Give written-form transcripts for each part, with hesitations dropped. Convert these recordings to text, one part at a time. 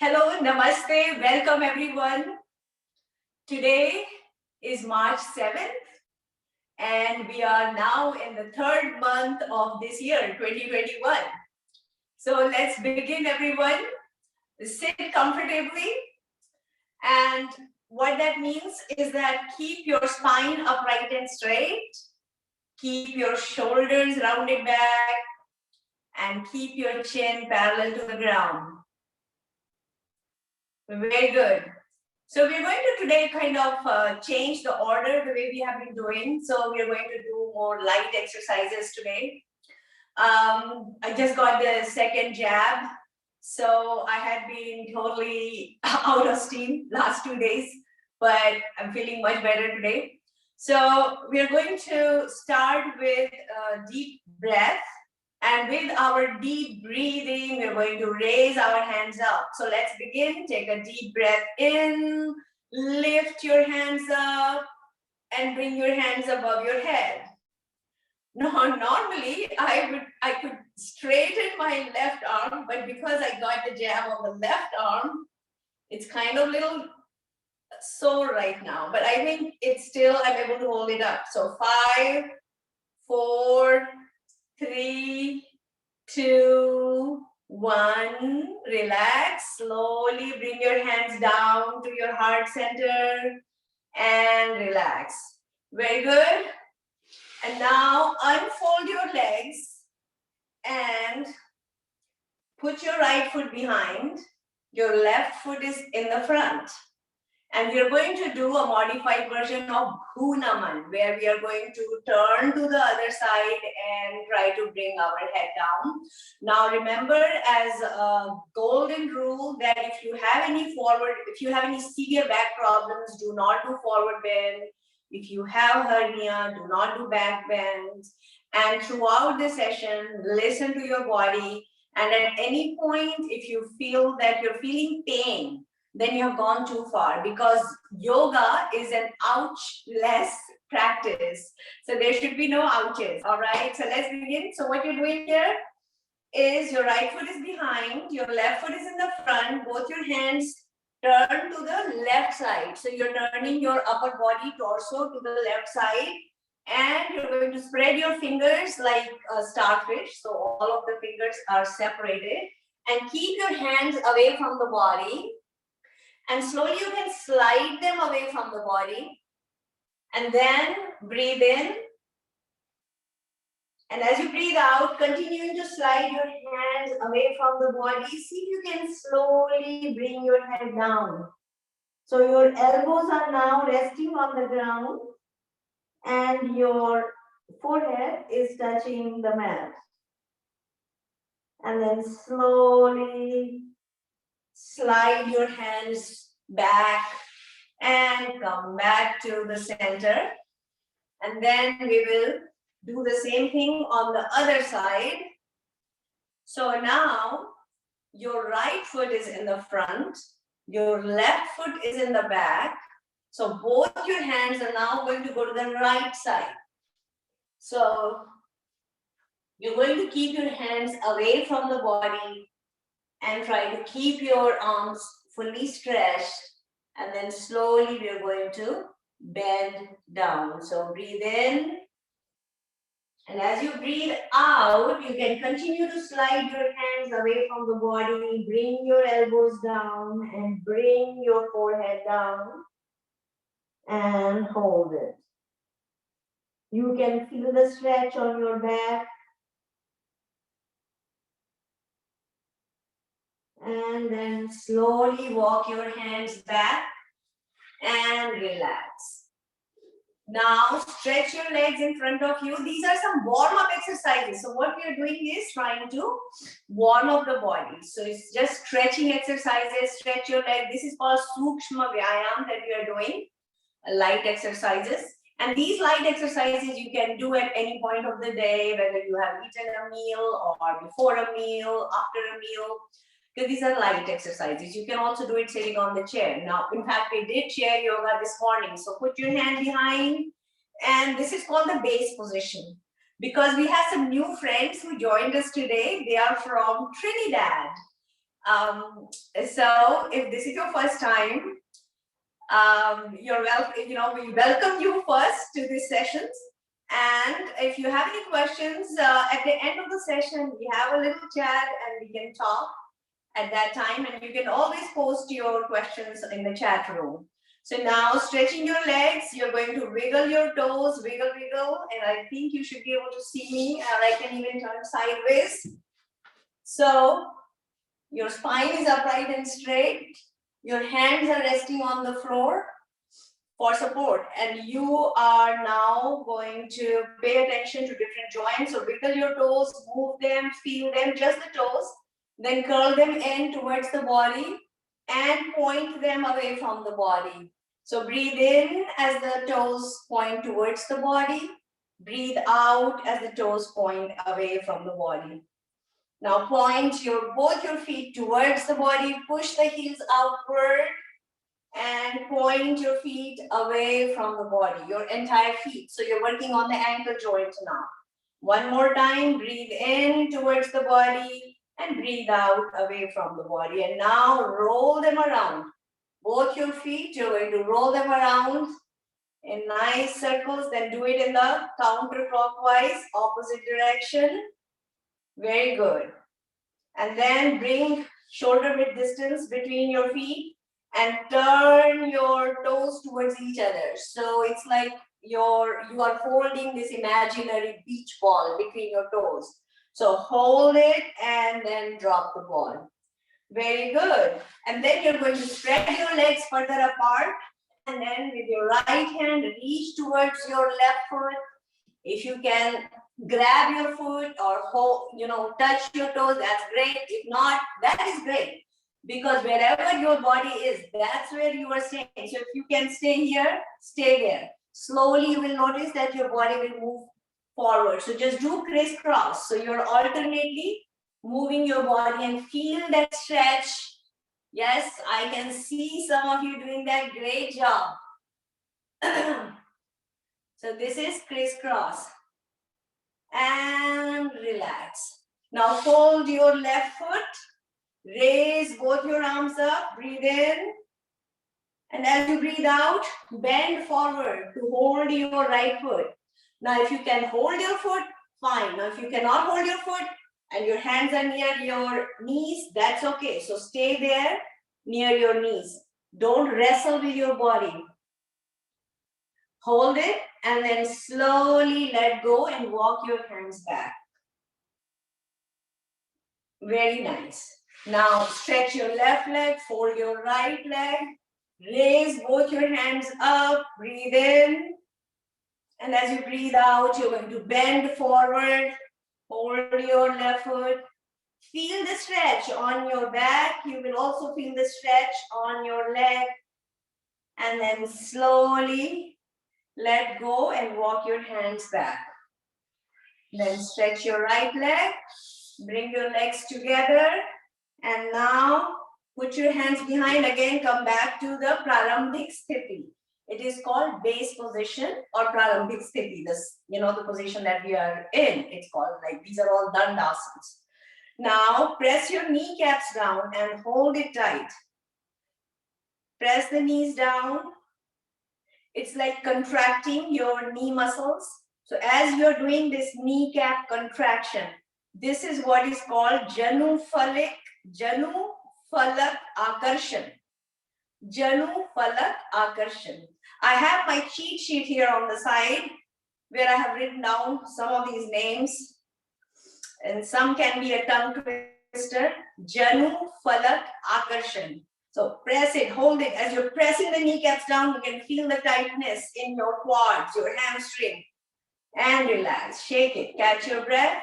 Hello, namaste, welcome everyone. Today is March 7th and we are now in the third month of this year, 2021. So let's begin everyone. Sit comfortably, and what that means is that keep your spine upright and straight, keep your shoulders rounded back, and keep your chin parallel to the ground. Very good. So we're going to today kind of change the order the way we have been doing. So we're going to do more light exercises today. I just got the second jab. So I had been totally out of steam last 2 days, but I'm feeling much better today. So we're going to start with a deep breath. And with our deep breathing, we're going to raise our hands up. So let's begin. Take a deep breath in, lift your hands up, and bring your hands above your head. Now, normally, I could straighten my left arm, but because I got the jab on the left arm, it's kind of a little sore right now. But I think it's still, I'm able to hold it up. So 5, 4, 3, 2, 1. Relax. Slowly bring your hands down to your heart center and relax. Very good. And now unfold your legs and put your right foot behind. Your left foot is in the front. And we are going to do a modified version of Ghounam, where we are going to turn to the other side and try to bring our head down. Now remember, as a golden rule, that if you have any severe back problems, do not do forward bend. If you have hernia, do not do back bends. And throughout the session, listen to your body. And at any point, if you feel that you're feeling pain, then you have gone too far, because yoga is an ouch-less practice. So there should be no ouches. All right, so let's begin. So what you're doing here is your right foot is behind, your left foot is in the front, both your hands turn to the left side. So you're turning your upper body torso to the left side, and you're going to spread your fingers like a starfish. So all of the fingers are separated, and keep your hands away from the body. And slowly you can slide them away from the body. And then breathe in. And as you breathe out, continuing to slide your hands away from the body. See if you can slowly bring your head down. So your elbows are now resting on the ground, and your forehead is touching the mat. And then slowly slide your hands back and come back to the center. And then we will do the same thing on the other side. So now your right foot is in the front, your left foot is in the back. So both your hands are now going to go to the right side. So you're going to keep your hands away from the body and try to keep your arms fully stretched, and then slowly we are going to bend down. So breathe in, and as you breathe out, you can continue to slide your hands away from the body, bring your elbows down and bring your forehead down and hold it. You can feel the stretch on your back. And then slowly walk your hands back and relax. Now stretch your legs in front of you. These are some warm-up exercises. So what we are doing is trying to warm up the body. So it's just stretching exercises. Stretch your leg. This is called Sukshma Vyayam that we are doing, light exercises. And these light exercises you can do at any point of the day, whether you have eaten a meal or before a meal, after a meal. Because these are light exercises. You can also do it sitting on the chair. Now, in fact, we did chair yoga this morning. So put your hand behind, and this is called the base position. Because we have some new friends who joined us today. They are from Trinidad. So if this is your first time, you're welcome. You know, we welcome you first to these sessions. And if you have any questions at the end of the session, we have a little chat and we can talk at that time. And you can always post your questions in the chat room. So now stretching your legs, you're going to wiggle your toes, wiggle, wiggle. And I think you should be able to see me, or I can even turn sideways. So your spine is upright and straight. Your hands are resting on the floor for support. And you are now going to pay attention to different joints. So wiggle your toes, move them, feel them, just the toes. Then curl them in towards the body and point them away from the body. So breathe in as the toes point towards the body. Breathe out as the toes point away from the body. Now point both your feet towards the body, push the heels outward and point your feet away from the body, your entire feet. So you're working on the ankle joint now. One more time, breathe in towards the body and breathe out away from the body. And now roll them around. Both your feet, you're going to roll them around in nice circles, then do it in the counterclockwise, opposite direction. Very good. And then bring shoulder width distance between your feet and turn your toes towards each other. So it's like you are holding this imaginary beach ball between your toes. So hold it and then drop the ball. Very good. And then you're going to spread your legs further apart. And then with your right hand, reach towards your left foot. If you can grab your foot or hold, touch your toes, that's great. If not, that is great. Because wherever your body is, that's where you are staying. So if you can stay here, stay there. Slowly you will notice that your body will move forward. So just do crisscross. So you're alternately moving your body and feel that stretch. Yes, I can see some of you doing that. Great job. So this is crisscross. And relax. Now fold your left foot. Raise both your arms up. Breathe in. And as you breathe out, bend forward to hold your right foot. Now if you can hold your foot, fine. Now if you cannot hold your foot and your hands are near your knees, that's okay. So stay there near your knees. Don't wrestle with your body. Hold it and then slowly let go and walk your hands back. Very nice. Now stretch your left leg, fold your right leg, raise both your hands up, breathe in. And as you breathe out, you're going to bend forward, hold your left foot. Feel the stretch on your back. You will also feel the stretch on your leg. And then slowly let go and walk your hands back. Then stretch your right leg. Bring your legs together. And now put your hands behind. Again, come back to the Prarambhik Sthiti. It is called base position or Prarambhik Sthiti. This, the position that we are in. It's called like, these are all Dandasans. Now press your kneecaps down and hold it tight. Press the knees down. It's like contracting your knee muscles. So as you're doing this kneecap contraction, this is what is called Janu Falak Akarshan. Janu Falak Akarshan. I have my cheat sheet here on the side where I have written down some of these names. And some can be a tongue twister. Janu Falak Akarshan. So press it, hold it. As you're pressing the kneecaps down, you can feel the tightness in your quads, your hamstring. And relax, shake it, catch your breath.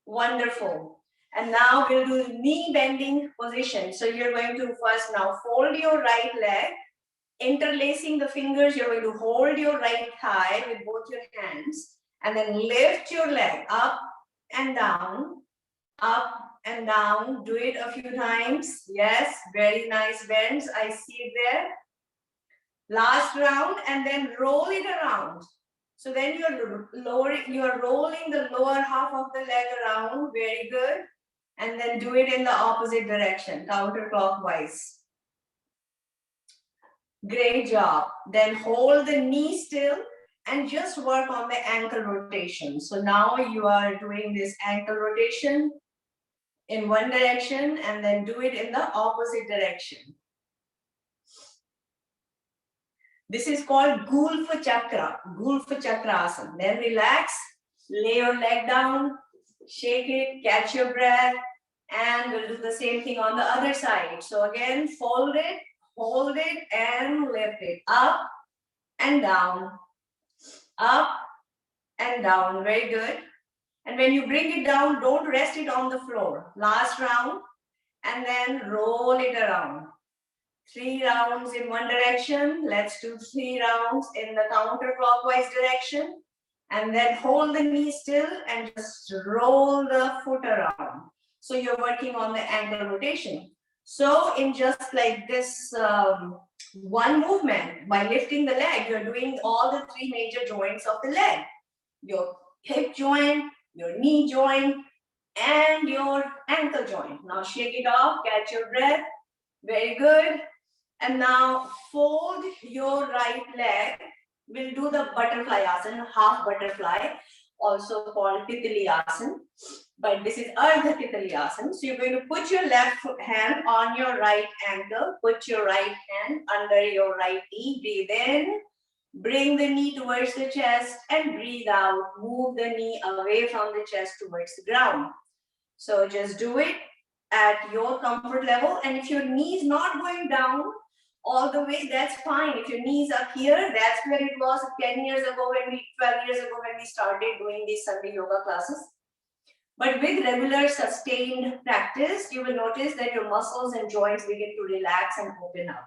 Wonderful. And now we'll do knee bending position. So you're going to first now fold your right leg, interlacing the fingers. You're going to hold your right thigh with both your hands and then lift your leg up and down, up and down. Do it a few times. Yes, very nice bends. I see it there. Last round and then roll it around. So then you're rolling the lower half of the leg around. Very good. And then do it in the opposite direction, counterclockwise. Great job. Then hold the knee still and just work on the ankle rotation. So now you are doing this ankle rotation in one direction and then do it in the opposite direction. This is called Gulfa Chakra, Gulfa Chakra Asana. Then relax, lay your leg down, shake it, catch your breath, and we'll do the same thing on the other side. So again, fold it, hold it, and lift it up and down, up and down. Very good. And when you bring it down, don't rest it on the floor. Last round, and then roll it around. 3 rounds in one direction. Let's do 3 rounds in the counterclockwise direction. And then hold the knee still and just roll the foot around. So you're working on the ankle rotation. So in just like this one movement, by lifting the leg, you're doing all the 3 major joints of the leg. Your hip joint, your knee joint, and your ankle joint. Now shake it off, catch your breath. Very good. And now fold your right leg. We'll do the butterfly asana, half butterfly, also called Titli asana. But this is Ardha Titli asana. So you're going to put your left hand on your right ankle, put your right hand under your right knee, breathe in, bring the knee towards the chest and breathe out. Move the knee away from the chest towards the ground. So just do it at your comfort level. And if your knee is not going down all the way, that's fine. If your knee is up here, that's where it was 10 years ago, 12 years ago when we started doing these Sunday yoga classes. But with regular sustained practice, you will notice that your muscles and joints begin to relax and open up.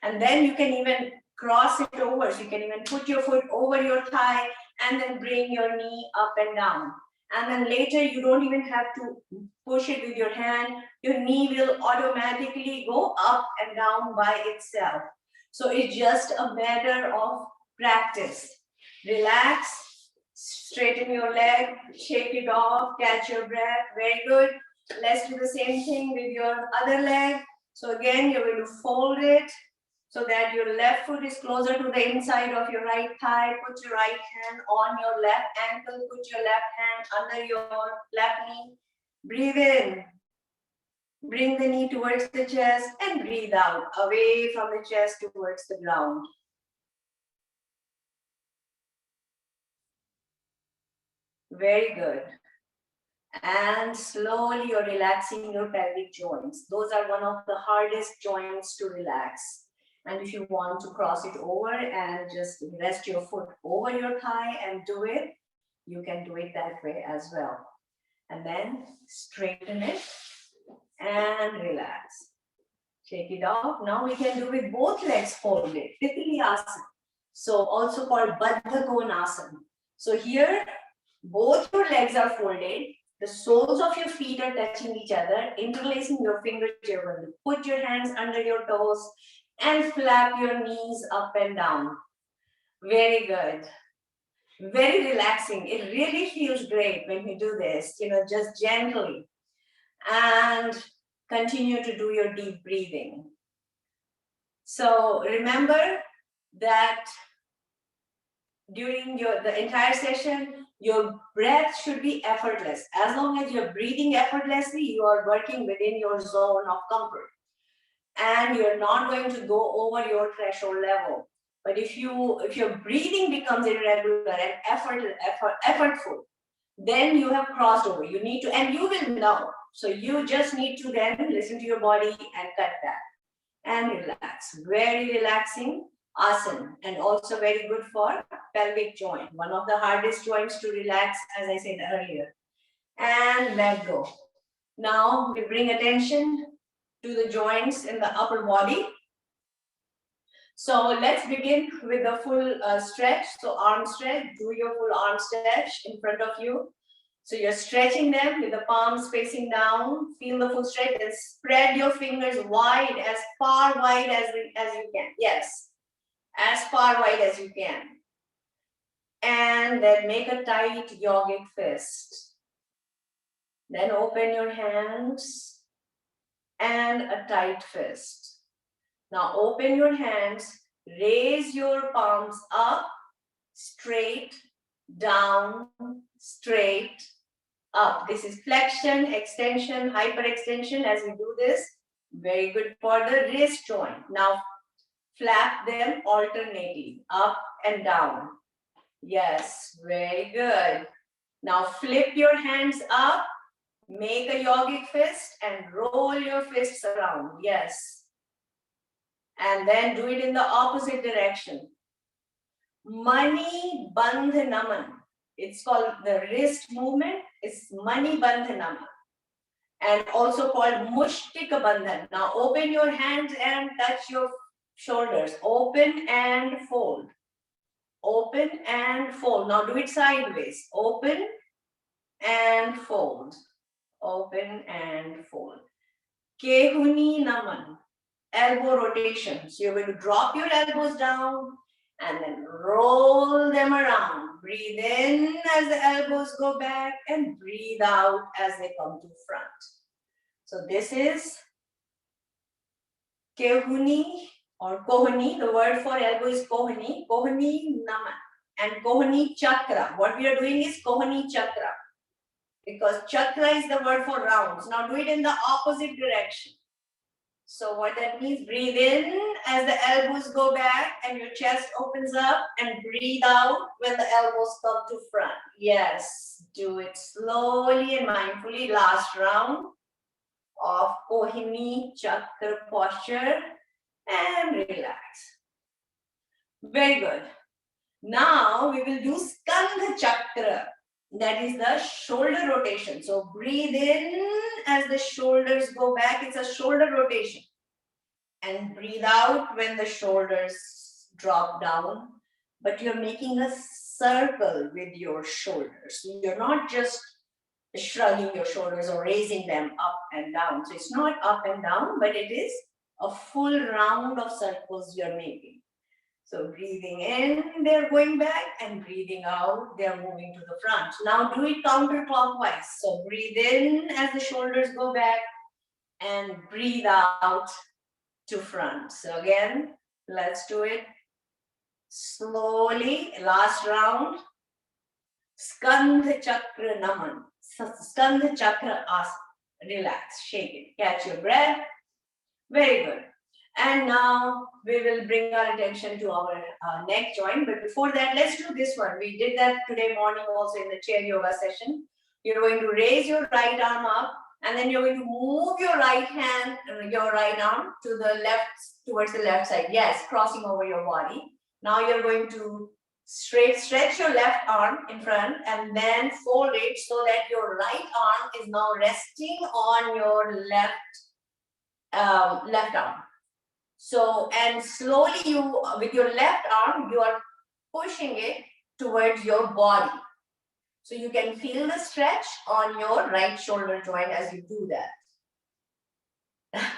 And then you can even cross it over. So you can even put your foot over your thigh and then bring your knee up and down. And then later you don't even have to push it with your hand. Your knee will automatically go up and down by itself. So it's just a matter of practice. Relax, straighten your leg, shake it off, catch your breath. Very good. Let's do the same thing with your other leg. So again, you're going to fold it so that your left foot is closer to the inside of your right thigh. Put your right hand on your left ankle. Put your left hand under your left knee. Breathe in. Bring the knee towards the chest and breathe out, away from the chest towards the ground. Very good. And slowly you're relaxing your pelvic joints. Those are one of the hardest joints to relax. And if you want to cross it over and just rest your foot over your thigh and do it, you can do it that way as well. And then straighten it and relax. Shake it off. Now we can do with both legs folded. Titli asana. So also called Baddha Konasana. So here, both your legs are folded. The soles of your feet are touching each other, interlacing your fingers. You're going to put your hands under your toes and flap your knees up and down. Very good. Very relaxing. It really feels great when you do this, just gently. And continue to do your deep breathing. So remember that during the entire session, your breath should be effortless. As long as you're breathing effortlessly, you are working within your zone of comfort. And you're not going to go over your threshold level. But if your breathing becomes irregular and effortful, then you have crossed over. You need to, and you will know. So you just need to then listen to your body and cut back and relax. Very relaxing Asan, and also very good for pelvic joint. One of the hardest joints to relax, as I said earlier. And let go. Now we bring attention to the joints in the upper body. So let's begin with the full stretch. So arm stretch, do your full arm stretch in front of you. So you're stretching them with the palms facing down. Feel the full stretch and spread your fingers wide, as far wide as you can. Yes, as far wide as you can. And then make a tight yogic fist. Then open your hands and a tight fist. Now open your hands, raise your palms up, straight, down, straight, up. This is flexion, extension, hyperextension as we do this. Very good for the wrist joint. Now flap them alternately, up and down. Yes, very good. Now flip your hands up, make a yogic fist and roll your fists around. Yes. And then do it in the opposite direction. Mani Bandh Naman. It's called the wrist movement. It's Mani Bandh Naman. And also called Mushtika Bandhan. Now open your hands and touch your shoulders. Open and fold. Open and fold. Now do it sideways. Open and fold. Open and fold. Kehuni Naman. Elbow rotation. So you're going to drop your elbows down and then roll them around. Breathe in as the elbows go back and breathe out as they come to front. So this is Kehuni or Kohani. The word for elbow is Kohani. Kohani Naman and Kohani Chakra. What we are doing is Kohani Chakra because chakra is the word for rounds. Now do it in the opposite direction. So what that means, breathe in as the elbows go back and your chest opens up and breathe out when the elbows come to front. Yes, do it slowly and mindfully. Last round of Kohini Chakra posture and relax. Very good. Now we will do Skandha Chakra. That is the shoulder rotation. So breathe in as the shoulders go back. It's a shoulder rotation. And breathe out when the shoulders drop down. But you're making a circle with your shoulders. So you're not just shrugging your shoulders or raising them up and down. So it's not up and down, but it is a full round of circles you're making. So breathing in, they're going back, and breathing out, they're moving to the front. Now do it counterclockwise. So breathe in as the shoulders go back and breathe out to front. So again, let's do it slowly. Last round. Skandha Chakra Naman. Skandha Chakra Asam. Relax, shake it, catch your breath. Very good. And now we will bring our attention to our neck joint. But before that, let's do this one. We did that today morning also in the chair yoga session. You're going to raise your right arm up and then you're going to move your right hand, your right arm to the left, towards the left side. Yes, crossing over your body. Now you're going to stretch your left arm in front and then fold it so that your right arm is now resting on your left arm. So, and slowly you, with your left arm, you are pushing it towards your body. So you can feel the stretch on your right shoulder joint as you do that.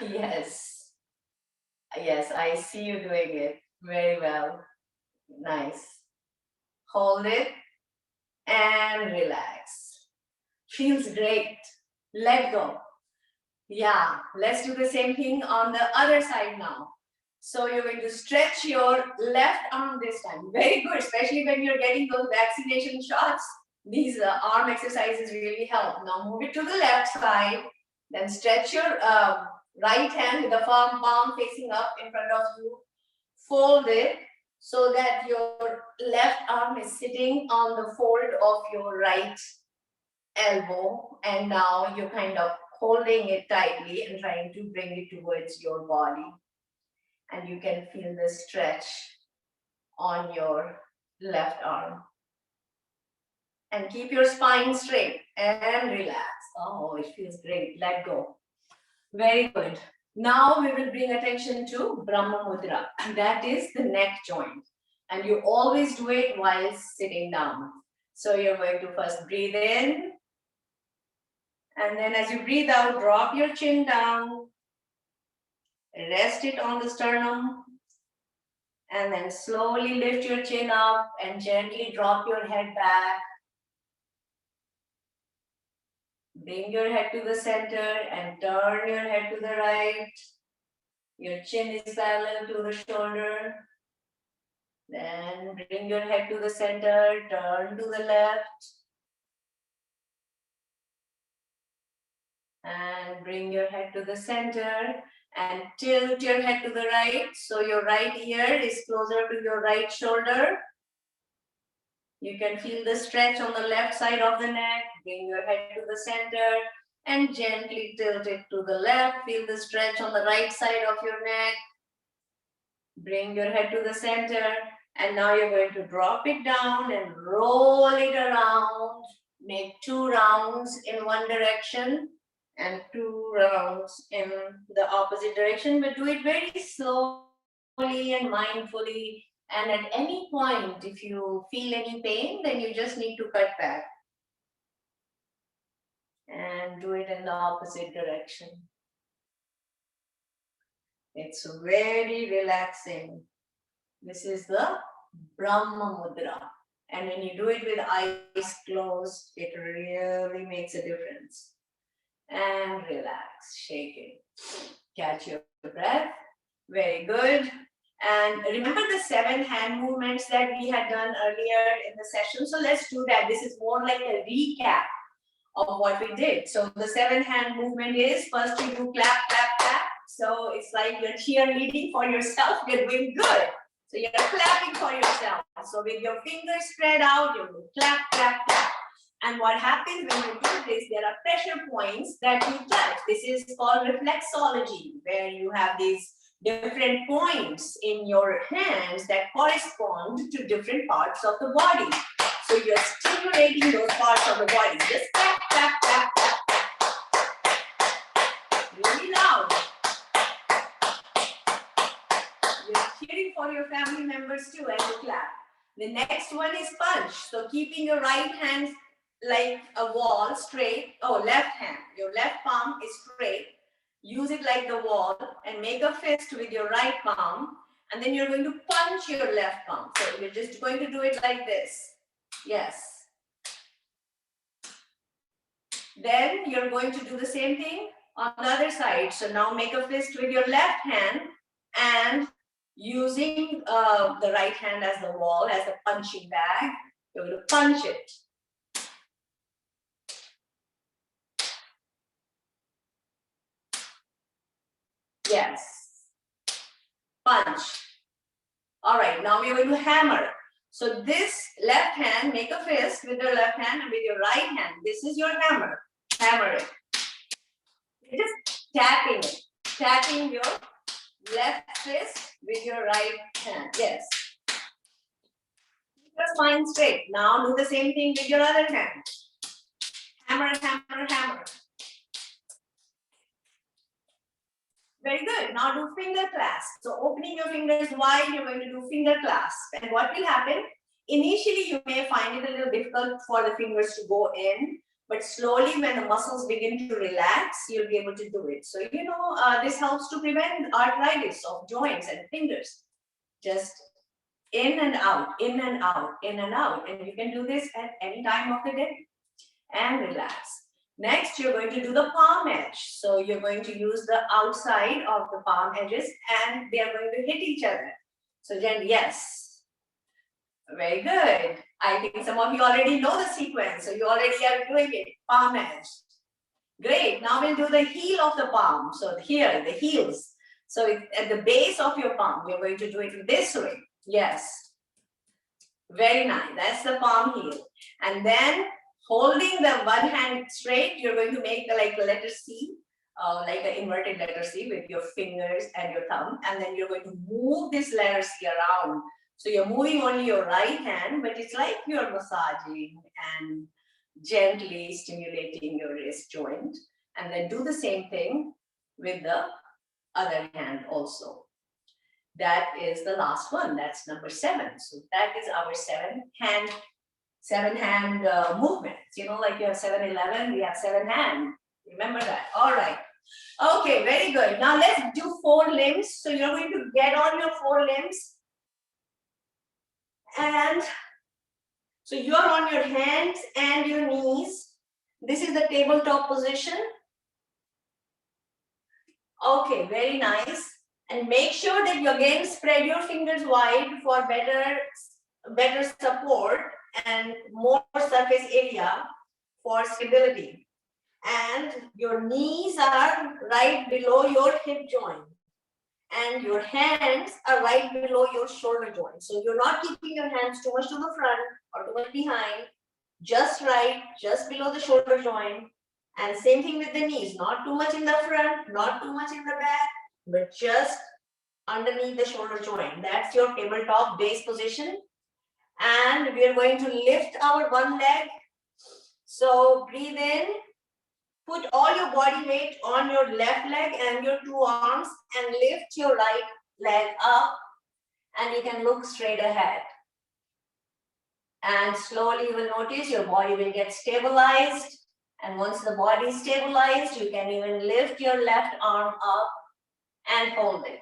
Yes. Yes, I see you doing it very well. Nice. Hold it and relax. Feels great. Let go. Yeah, let's do the same thing on the other side now. So you're going to stretch your left arm this time. Very good, especially when you're getting those vaccination shots. These arm exercises really help. Now move it to the left side. Then stretch your right hand with the palm facing up in front of you. Fold it so that your left arm is sitting on the fold of your right elbow. And now you're kind of holding it tightly and trying to bring it towards your body. And you can feel the stretch on your left arm. And keep your spine straight and relax. Oh, it feels great. Let go. Very good. Now we will bring attention to Brahma Mudra. That is the neck joint. And you always do it while sitting down. So you're going to first breathe in. And then as you breathe out, drop your chin down. Rest it on the sternum. And then slowly lift your chin up and gently drop your head back. Bring your head to the center and turn your head to the right. Your chin is parallel to the shoulder. Then bring your head to the center, turn to the left. And bring your head to the center and tilt your head to the right. So your right ear is closer to your right shoulder. You can feel the stretch on the left side of the neck. Bring your head to the center and gently tilt it to the left. Feel the stretch on the right side of your neck. Bring your head to the center. And now you're going to drop it down and roll it around. Make 2 rounds in one direction and 2 rounds in the opposite direction. But do it very slowly and mindfully. And at any point, if you feel any pain, then you just need to cut back. And do it in the opposite direction. It's very relaxing. This is the Brahma Mudra. And when you do it with eyes closed, it really makes a difference. And relax, shake it. Catch your breath. Very good. And remember the 7 hand movements that we had done earlier in the session. So let's do that. This is more like a recap of what we did. So the 7 hand movement is first you do clap, clap, clap. So it's like you're cheerleading for yourself. You're doing good. So you're clapping for yourself. So with your fingers spread out, you will clap, clap, clap. And what happens when you do this, there are pressure points that you touch. This is called reflexology, where you have these different points in your hands that correspond to different parts of the body. So you're stimulating those parts of the body. Just clap, clap, clap, clap, clap. Really loud. You're cheering for your family members too as you clap. The next one is punch. So keeping your right hand like a wall straight. Oh, left hand. Your left palm is straight. Use it like the wall and make a fist with your right palm. And then you're going to punch your left palm. So you're just going to do it like this. Yes. Then you're going to do the same thing on the other side. So now make a fist with your left hand and using the right hand as the wall, as a punching bag, you're going to punch it. Yes. Punch. All right, now we're going to hammer. So this left hand, make a fist with your left hand and with your right hand. This is your hammer. Hammer it. You're just tapping it. Tapping your left fist with your right hand. Yes. Keep your spine straight. Now do the same thing with your other hand. Hammer, hammer, hammer. Very good. Now do finger clasp. So opening your fingers wide, you're going to do finger clasp. And what will happen? Initially, you may find it a little difficult for the fingers to go in, but slowly when the muscles begin to relax, you'll be able to do it. So, you know, this helps to prevent arthritis of joints and fingers. Just in and out, in and out, in and out. And you can do this at any time of the day and relax. Next, you're going to do the palm edge. So you're going to use the outside of the palm edges and they're going to hit each other. So then, yes. Very good. I think some of you already know the sequence. So you already are doing it. Palm edge. Great. Now we'll do the heel of the palm. So here, the heels. So at the base of your palm, you're going to do it this way. Yes. Very nice. That's the palm heel. And then holding the one hand straight, you're going to make the like letter C, like an inverted letter C with your fingers and your thumb. And then you're going to move this letter C around. So you're moving only your right hand, but it's like you're massaging and gently stimulating your wrist joint. And then do the same thing with the other hand also. That is the last one. That's number 7. So that is our 7 hand movements. You know, like you have 7-11, we have 7 hand. Remember that. All right. Okay, very good. Now let's do 4 limbs. So you're going to get on your 4 limbs. And so you're on your hands and your knees. This is the tabletop position. Okay, very nice. And make sure that you again spread your fingers wide for better support and more surface area for stability. And your knees are right below your hip joint. And your hands are right below your shoulder joint. So you're not keeping your hands too much to the front or too much behind. Just right, just below the shoulder joint. And same thing with the knees, not too much in the front, not too much in the back, but just underneath the shoulder joint. That's your tabletop base position. And we are going to lift our one leg. So breathe in, put all your body weight on your left leg and your two arms and lift your right leg up, and you can look straight ahead. And slowly you will notice your body will get stabilized. And once the body is stabilized, you can even lift your left arm up and hold it.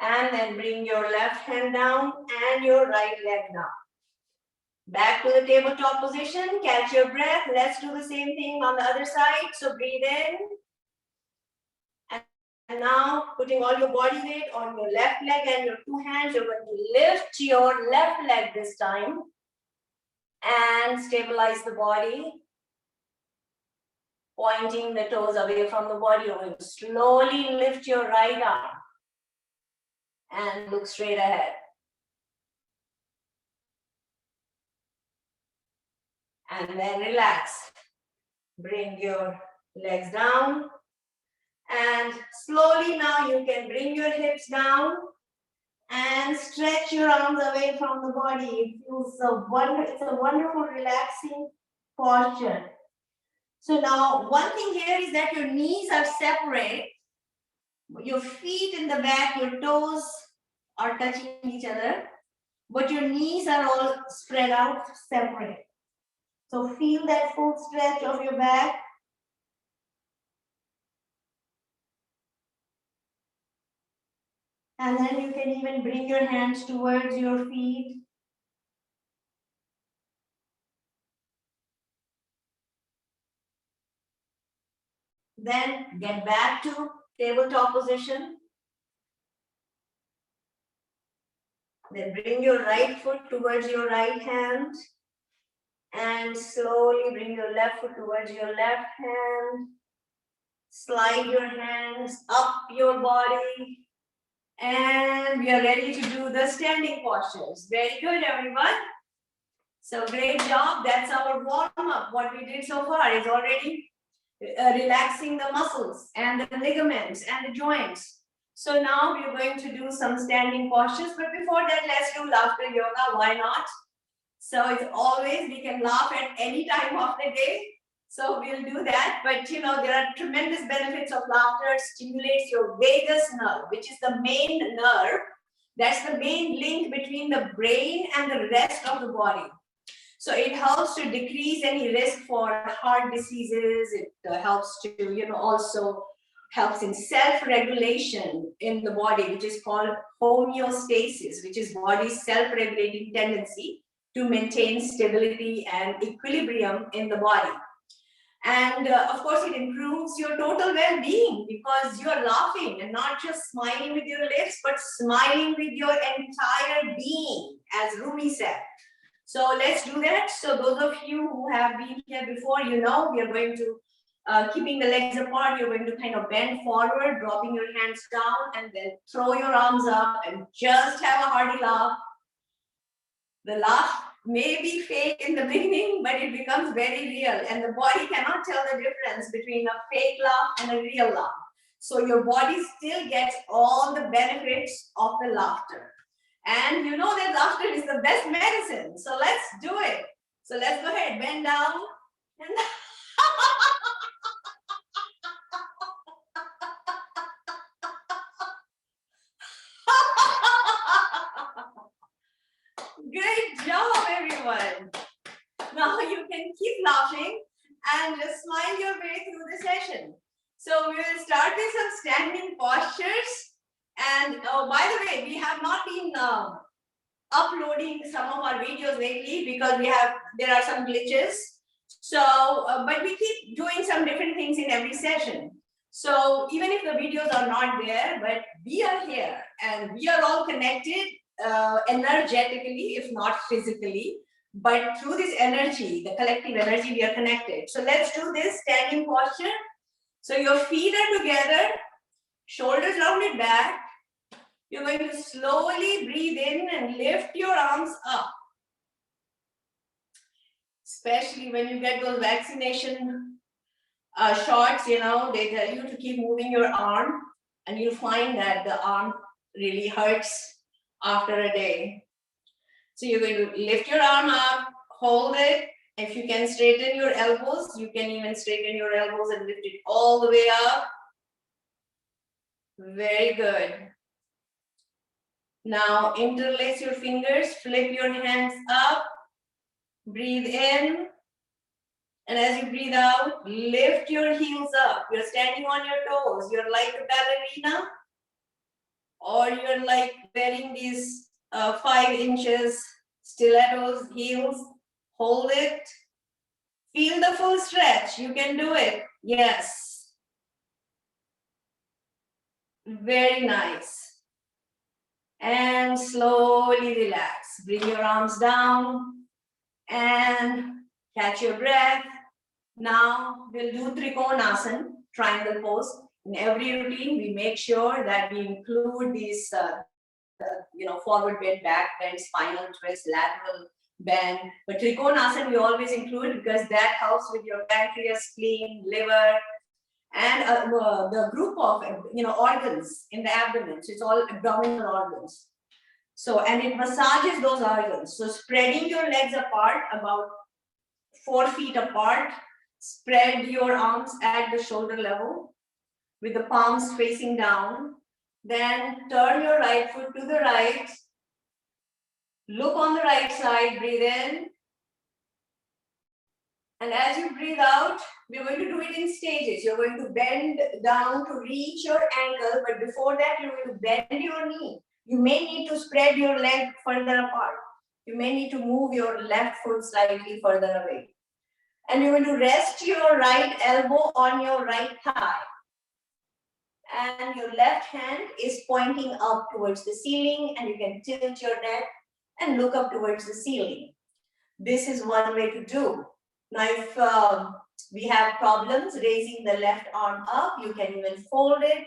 And then bring your left hand down and your right leg down. Back to the tabletop position, catch your breath. Let's do the same thing on the other side. So breathe in. And now putting all your body weight on your left leg and your two hands, you're going to lift your left leg this time. And stabilize the body, pointing the toes away from the body. You're going to slowly lift your right arm and look straight ahead. And then relax. Bring your legs down. And slowly now you can bring your hips down and stretch your arms away from the body. It feels so wonderful. It's a wonderful, relaxing posture. So now one thing here is that your knees are separate. Your feet in the back, your toes are touching each other, but your knees are all spread out separate. So feel that full stretch of your back. And then you can even bring your hands towards your feet. Then get back to tabletop position. Then bring your right foot towards your right hand. And slowly bring your left foot towards your left hand. Slide your hands up your body. And we are ready to do the standing postures. Very good, everyone. So great job. That's our warm-up. What we did so far is already relaxing the muscles and the ligaments and the joints. So now we are going to do some standing postures. But before that, let's do laughter yoga. Why not? So it's always, we can laugh at any time of the day. So we'll do that. But you know, there are tremendous benefits of laughter. It stimulates your vagus nerve, which is the main nerve. That's the main link between the brain and the rest of the body. So it helps to decrease any risk for heart diseases. It helps to, you know, also helps in self-regulation in the body, which is called homeostasis, which is body's self-regulating tendency to maintain stability and equilibrium in the body. And of course, it improves your total well-being because you're laughing and not just smiling with your lips, but smiling with your entire being, as Rumi said. So let's do that. So those of you who have been here before, you know, we are going to, keeping the legs apart, you're going to kind of bend forward, dropping your hands down, and then throw your arms up and just have a hearty laugh. The laugh may be fake in the beginning, but it becomes very real, and the body cannot tell the difference between a fake laugh and a real laugh. So your body still gets all the benefits of the laughter. And you know that laughter is the best medicine. So let's do it. So let's go ahead, bend down. And great job, everyone. Now you can keep laughing and just smile your way through the session. So we will start with some standing postures. And oh, by the way, we have not been uploading some of our videos lately because there are some glitches. So, but we keep doing some different things in every session. So even if the videos are not there, but we are here and we are all connected energetically, if not physically, but through this energy, the collective energy, we are connected. So let's do this standing posture. So your feet are together, shoulders rounded back. You're going to slowly breathe in and lift your arms up. Especially when you get those vaccination shots, they tell you to keep moving your arm, and you'll find that the arm really hurts after a day. So you're going to lift your arm up, hold it. If you can straighten your elbows, you can even straighten your elbows and lift it all the way up. Very good. Now interlace your fingers, flip your hands up, breathe in. And as you breathe out, lift your heels up. You're standing on your toes. You're like a ballerina, or you're like wearing these 5 inches stilettos heels. Hold it. Feel the full stretch. You can do it. Yes. Very nice. And slowly relax. Bring your arms down and catch your breath. Now we'll do Trikonasana, triangle pose. In every routine, we make sure that we include these, forward bend, back bend, spinal twist, lateral bend. But Trikonasana we always include because that helps with your pancreas, spleen, liver, and the group of organs in the abdomen. So it's all abdominal organs. So, and it massages those organs. So spreading your legs apart, about 4 feet apart. Spread your arms at the shoulder level with the palms facing down. Then turn your right foot to the right. Look on the right side, breathe in. And as you breathe out, we're going to do it in stages. You're going to bend down to reach your ankle, but before that, you're going to bend your knee. You may need to spread your leg further apart. You may need to move your left foot slightly further away. And you're going to rest your right elbow on your right thigh. And your left hand is pointing up towards the ceiling, and you can tilt your neck and look up towards the ceiling. This is one way to do. Now, if we have problems raising the left arm up, you can even fold it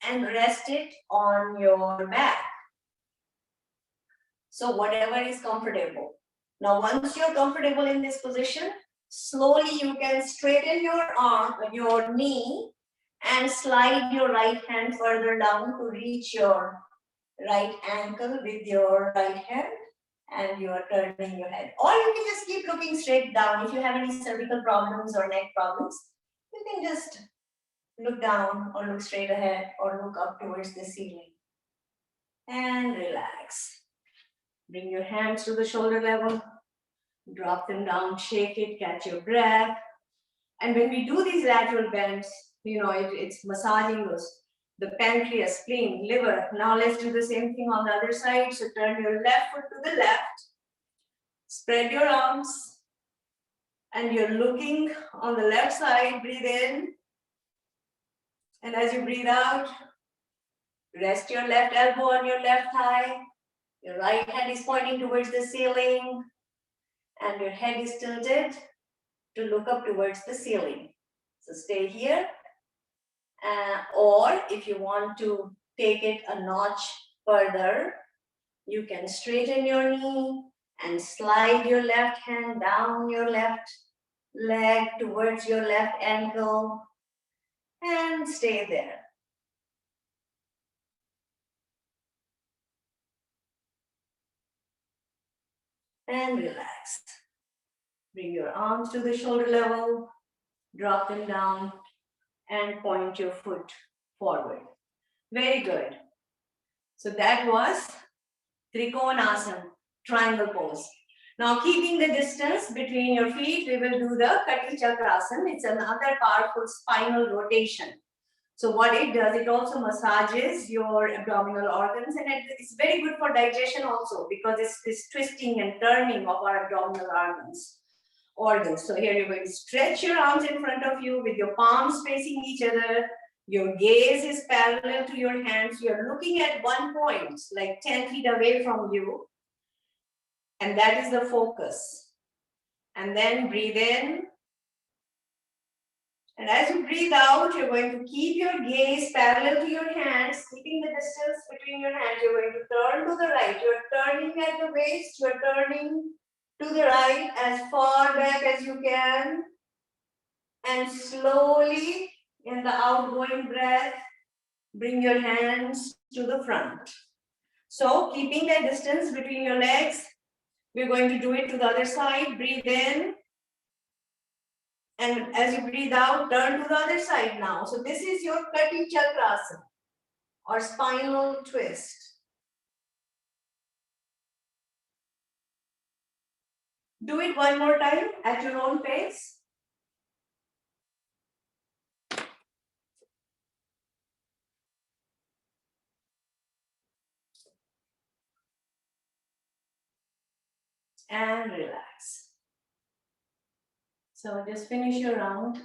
and rest it on your back. So whatever is comfortable. Now, once you're comfortable in this position, slowly you can straighten your arm, your knee, and slide your right hand further down to reach your right ankle with your right hand, and you are turning your head. Or you can just keep looking straight down. If you have any cervical problems or neck problems, you can just look down or look straight ahead or look up towards the ceiling. And relax. Bring your hands to the shoulder level. Drop them down, shake it, catch your breath. And when we do these lateral bends, it's massaging the pancreas, spleen, liver. Now let's do the same thing on the other side. So turn your left foot to the left. Spread your arms. And you're looking on the left side. Breathe in. And as you breathe out, rest your left elbow on your left thigh. Your right hand is pointing towards the ceiling. And your head is tilted to look up towards the ceiling. So stay here. Or if you want to take it a notch further, you can straighten your knee and slide your left hand down your left leg towards your left ankle and stay there. And relax. Bring your arms to the shoulder level, drop them down, and point your foot forward. Very good. So that was Trikonasana, triangle pose. Now, keeping the distance between your feet, we will do the Kati Chakrasana. It's another powerful spinal rotation. So what it does, it also massages your abdominal organs, and it's very good for digestion also, because it's this twisting and turning of our abdominal organs. So here you're going to stretch your arms in front of you with your palms facing each other. Your gaze is parallel to your hands. You're looking at one point, like 10 feet away from you. And that is the focus. And then breathe in. And as you breathe out, you're going to keep your gaze parallel to your hands, keeping the distance between your hands. You're going to turn to the right. You're turning at the waist. You're turning to the right as far back as you can. And slowly, in the outgoing breath, bring your hands to the front. So, keeping that distance between your legs, we're going to do it to the other side. Breathe in. And as you breathe out, turn to the other side now. So this is your Karni Chakrasana or spinal twist. Do it one more time at your own pace. And relax. So just finish your round.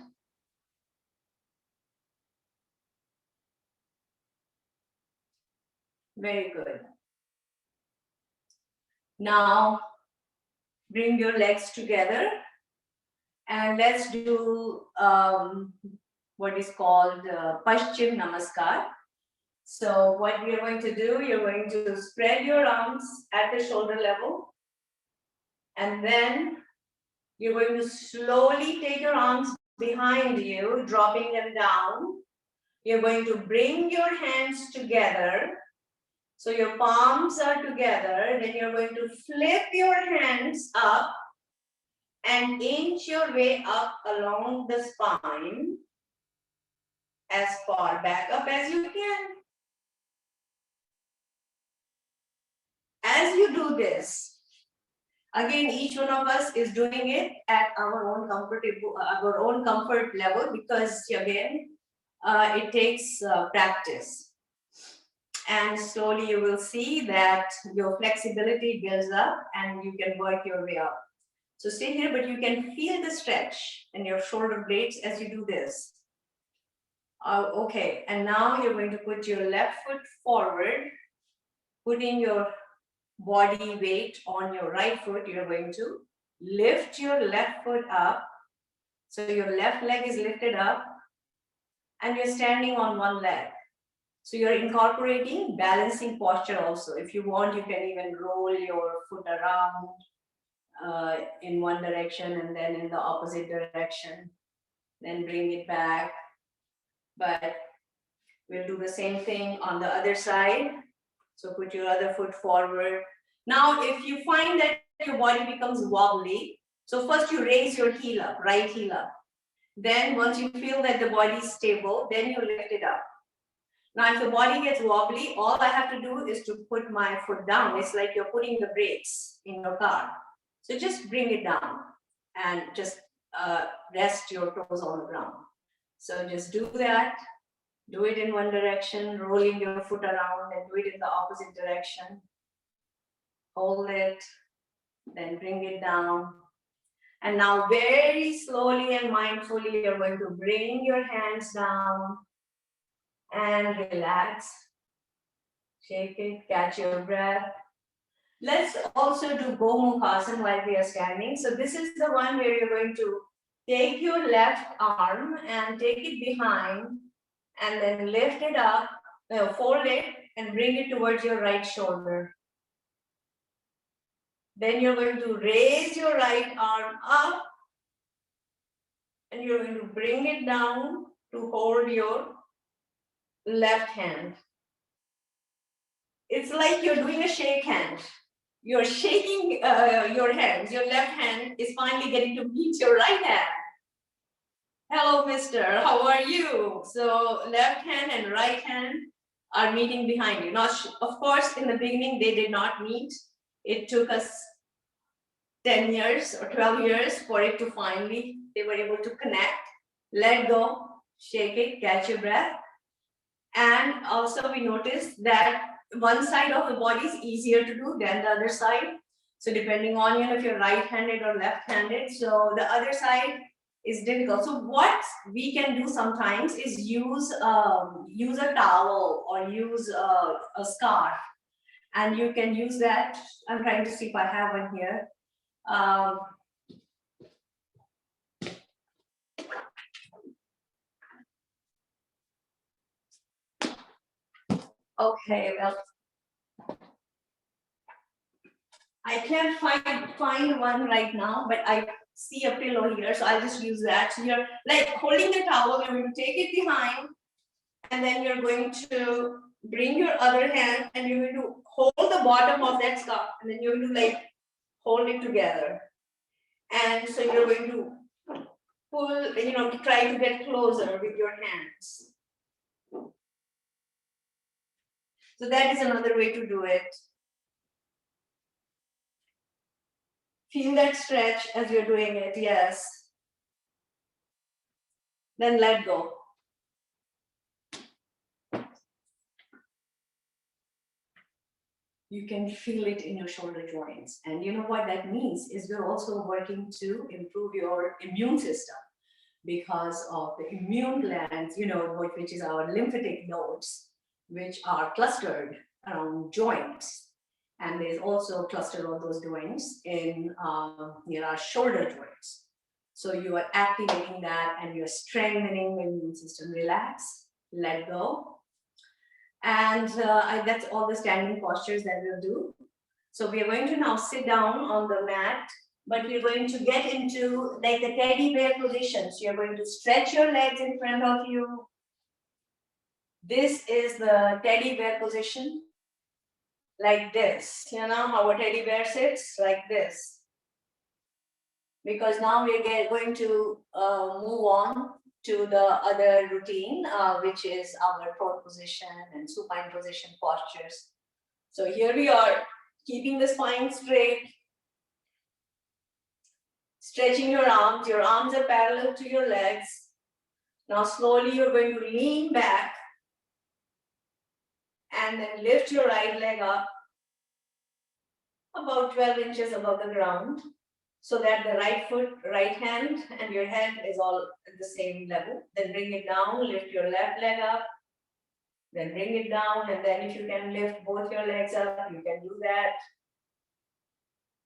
Very good. Now, bring your legs together and let's do what is called Paschim Namaskar. So what we are going to do, you're going to spread your arms at the shoulder level, and then you're going to slowly take your arms behind you, dropping them down. You're going to bring your hands together. So your palms are together. Then you're going to flip your hands up and inch your way up along the spine as far back up as you can. As you do this, again, each one of us is doing it at our own comfort level, because again, it takes practice. And slowly you will see that your flexibility builds up and you can work your way up. So stay here, but you can feel the stretch in your shoulder blades as you do this. Okay, and now you're going to put your left foot forward, putting your body weight on your right foot. You're going to lift your left foot up. So your left leg is lifted up and you're standing on one leg. So you're incorporating balancing posture also. If you want, you can even roll your foot around in one direction and then in the opposite direction. Then bring it back. But we'll do the same thing on the other side. So put your other foot forward. Now, if you find that your body becomes wobbly, so first you raise your heel up, right heel up. Then once you feel that the body is stable, then you lift it up. Now, if the body gets wobbly, all I have to do is to put my foot down. It's like you're putting the brakes in your car. So just bring it down and just rest your toes on the ground. So just do that. Do it in one direction, rolling your foot around, and do it in the opposite direction. Hold it, then bring it down. And now very slowly and mindfully, you're going to bring your hands down and relax. Shake it, catch your breath. Let's also do Muktasan while we are standing. So this is the one where you're going to take your left arm and take it behind and then lift it up, fold it and bring it towards your right shoulder. Then you're going to raise your right arm up and you're going to bring it down to hold your left hand. It's like you're doing a shake hand. You're shaking your hands. Your left hand is finally getting to meet your right hand. Hello, mister, how are you? So left hand and right hand are meeting behind you. Now, of course, in the beginning, they did not meet. It took us 10 years or 12 years for it to finally, they were able to connect. Let go, shake it, catch your breath. And also we noticed that one side of the body is easier to do than the other side. So depending on if you're right-handed or left-handed, so the other side is difficult. So what we can do sometimes is use a towel or use a scarf, and you can use that. I'm trying to see if I have one here. Okay, well, I can't find one right now, but I see a pillow here, so I'll just use that. So you're like holding the towel, you're going to take it behind, and then you're going to bring your other hand and you're going to hold the bottom of that scarf, and then you're going to like hold it together. And so you're going to pull, try to get closer with your hands. So that is another way to do it. Feel that stretch as you're doing it, yes. Then let go. You can feel it in your shoulder joints. And you know what that means is you're also working to improve your immune system because of the immune glands, which is our lymphatic nodes, which are clustered around joints. And there's also a cluster of those joints in our shoulder joints. So you are activating that and you're strengthening the immune system. Relax, let go. And that's all the standing postures that we'll do. So we are going to now sit down on the mat, but we're going to get into like the teddy bear position. So you're going to stretch your legs in front of you. This is the teddy bear position, like this. You know how a teddy bear sits, like this. Because now we're going to move on to the other routine, which is our prone position and supine position postures. So here we are, keeping the spine straight, stretching your arms are parallel to your legs. Now slowly you're going to lean back and then lift your right leg up about 12 inches above the ground, so that the right foot, right hand, and your head is all at the same level. Then bring it down, lift your left leg up, then bring it down, and then if you can lift both your legs up, you can do that.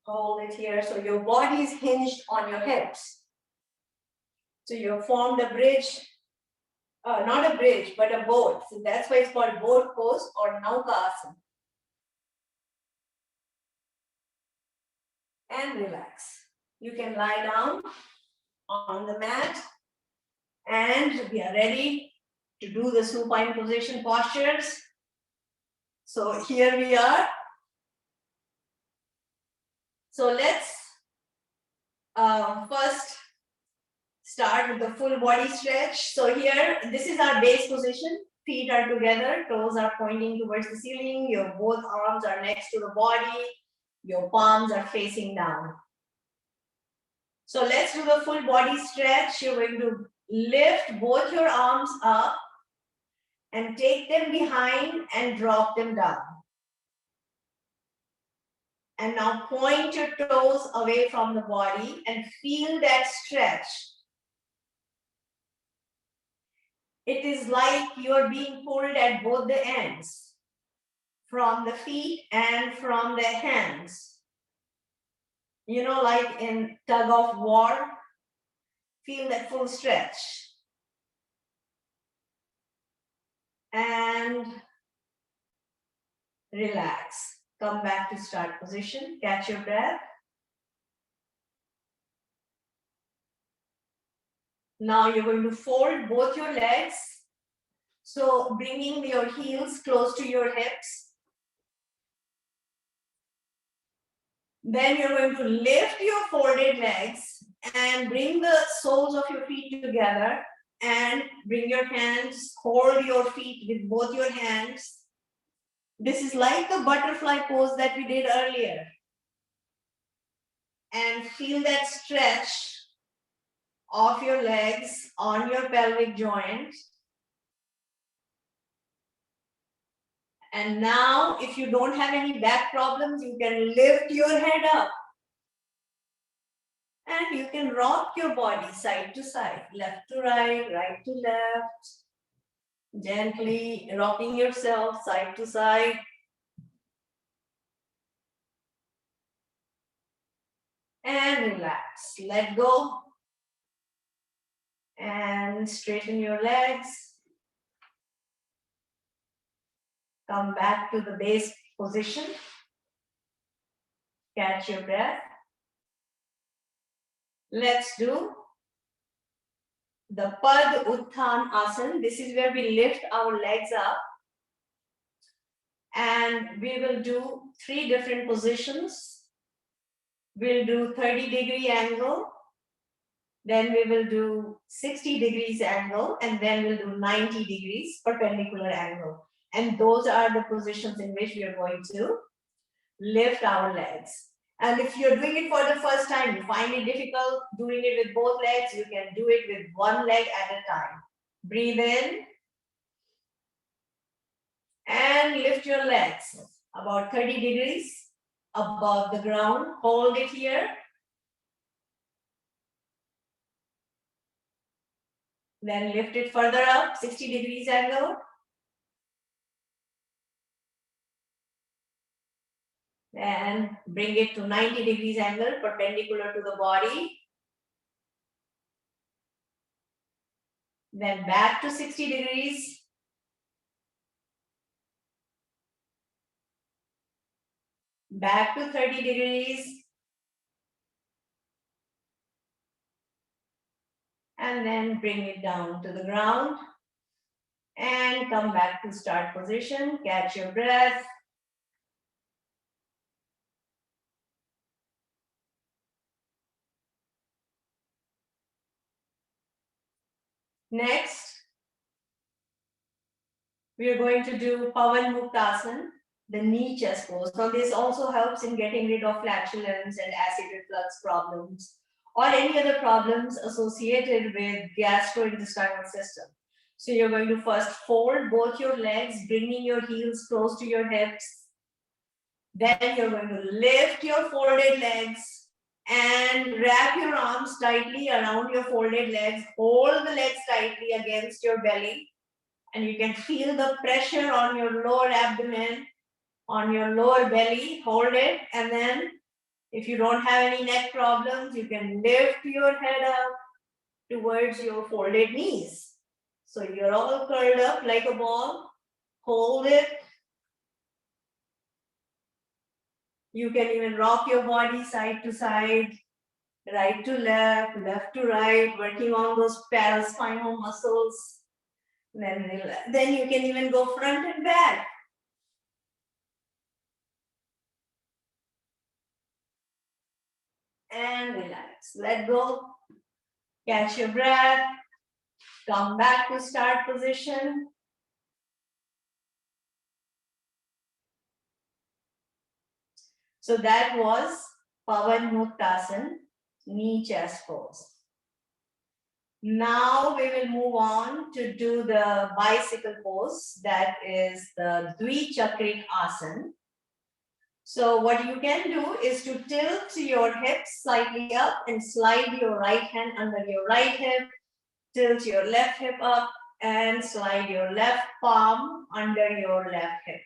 Hold it here. So your body is hinged on your hips. So you've formed a bridge, not a bridge, but a boat. So that's why it's called boat pose or Makarasana. And relax. You can lie down on the mat and we are ready to do the supine position postures. So here we are. So let's first start with the full body stretch. So here, this is our base position. Feet are together, toes are pointing towards the ceiling. Your both arms are next to the body. Your palms are facing down. So let's do the full body stretch. You're going to lift both your arms up and take them behind and drop them down. And now point your toes away from the body and feel that stretch. It is like you're being pulled at both the ends, from the feet and from the hands. Like in tug of war, feel that full stretch. And relax. Come back to start position, catch your breath. Now you're going to fold both your legs. So bringing your heels close to your hips. Then you're going to lift your folded legs and bring the soles of your feet together and bring your hands, hold your feet with both your hands. This is like the butterfly pose that we did earlier. And feel that stretch of your legs on your pelvic joint. And now, if you don't have any back problems, you can lift your head up. And you can rock your body side to side, left to right, right to left. Gently rocking yourself side to side. And relax. Let go. And straighten your legs. Come back to the base position. Catch your breath. Let's do the Pad Uttan Asan. This is where we lift our legs up. And we will do 3 different positions. We'll do 30-degree angle. Then we will do 60 degrees angle. And then we'll do 90 degrees perpendicular angle. And those are the positions in which we are going to lift our legs. And if you're doing it for the first time, you find it difficult doing it with both legs, you can do it with one leg at a time. Breathe in and lift your legs about 30 degrees above the ground. Hold it here. Then lift it further up, 60 degrees angle. And bring it to 90 degrees angle, perpendicular to the body. Then back to 60 degrees. Back to 30 degrees. And then bring it down to the ground. And come back to start position. Catch your breath. Next, we are going to do Pavan Muktasan, the knee chest pose. Now, this also helps in getting rid of flatulence and acid reflux problems or any other problems associated with gastrointestinal system. So you're going to first fold both your legs, bringing your heels close to your hips. Then you're going to lift your folded legs and wrap your arms tightly around your folded legs. Hold the legs tightly against your belly. And you can feel the pressure on your lower abdomen, on your lower belly. Hold it. And then if you don't have any neck problems, you can lift your head up towards your folded knees. So you're all curled up like a ball. Hold it. You can even rock your body side to side, right to left, left to right, working on those paraspinal muscles. Then you can even go front and back. And relax. Let go. Catch your breath. Come back to start position. So that was Pavan Muktasan, knee chest pose. Now we will move on to do the bicycle pose, that is the Dvichakrik Asan. So what you can do is to tilt your hips slightly up and slide your right hand under your right hip, tilt your left hip up and slide your left palm under your left hip.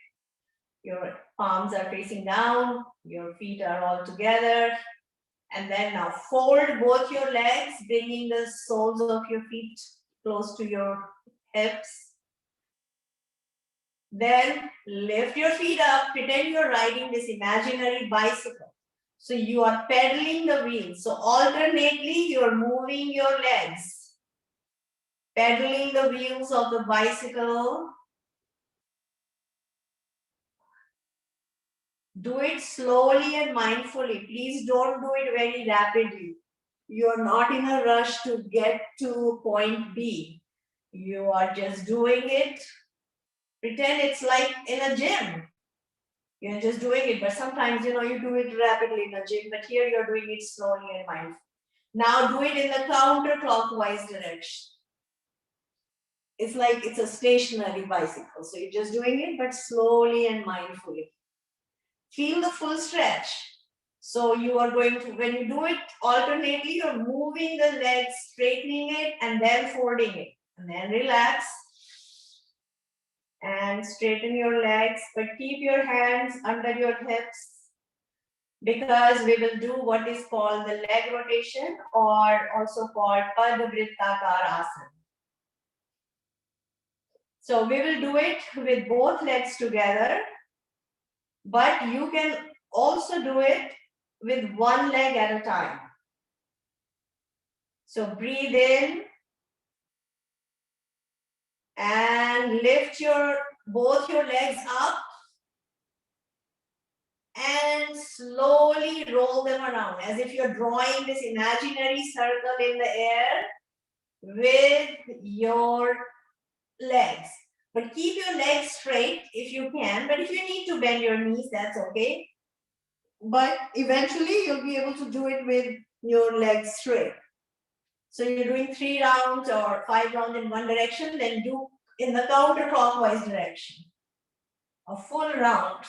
Your palms are facing down, your feet are all together. And then now fold both your legs, bringing the soles of your feet close to your hips. Then lift your feet up, pretend you're riding this imaginary bicycle. So you are pedaling the wheels. So alternately, you're moving your legs, pedaling the wheels of the bicycle. Do it slowly and mindfully. Please don't do it very rapidly. You're not in a rush to get to point B. You are just doing it. Pretend it's like in a gym. You're just doing it, but sometimes, you do it rapidly in a gym, but here you're doing it slowly and mindfully. Now do it in the counterclockwise direction. it's like it's a stationary bicycle. So you're just doing it, but slowly and mindfully. Feel the full stretch. So you are going to, when you do it alternately, you're moving the legs, straightening it, and then folding it. And then relax and straighten your legs, but keep your hands under your hips, because we will do what is called the leg rotation, or also called Padvrittakar Asan. So we will do it with both legs together, but you can also do it with one leg at a time. So breathe in and lift both your legs up and slowly roll them around as if you're drawing this imaginary circle in the air with your legs. But keep your legs straight if you can, but if you need to bend your knees, that's okay. But eventually you'll be able to do it with your legs straight. So you're doing 3 rounds or 5 rounds in one direction, then do in the counterclockwise direction. A full round.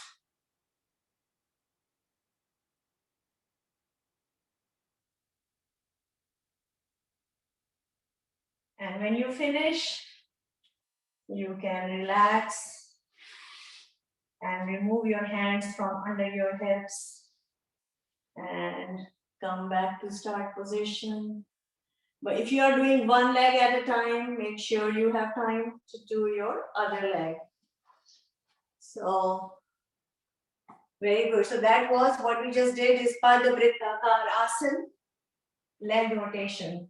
And when you finish, you can relax and remove your hands from under your hips and come back to start position. But if you are doing one leg at a time, make sure you have time to do your other leg. So, very good. So that was what we just did, is Padvrittakar Asan, leg rotation.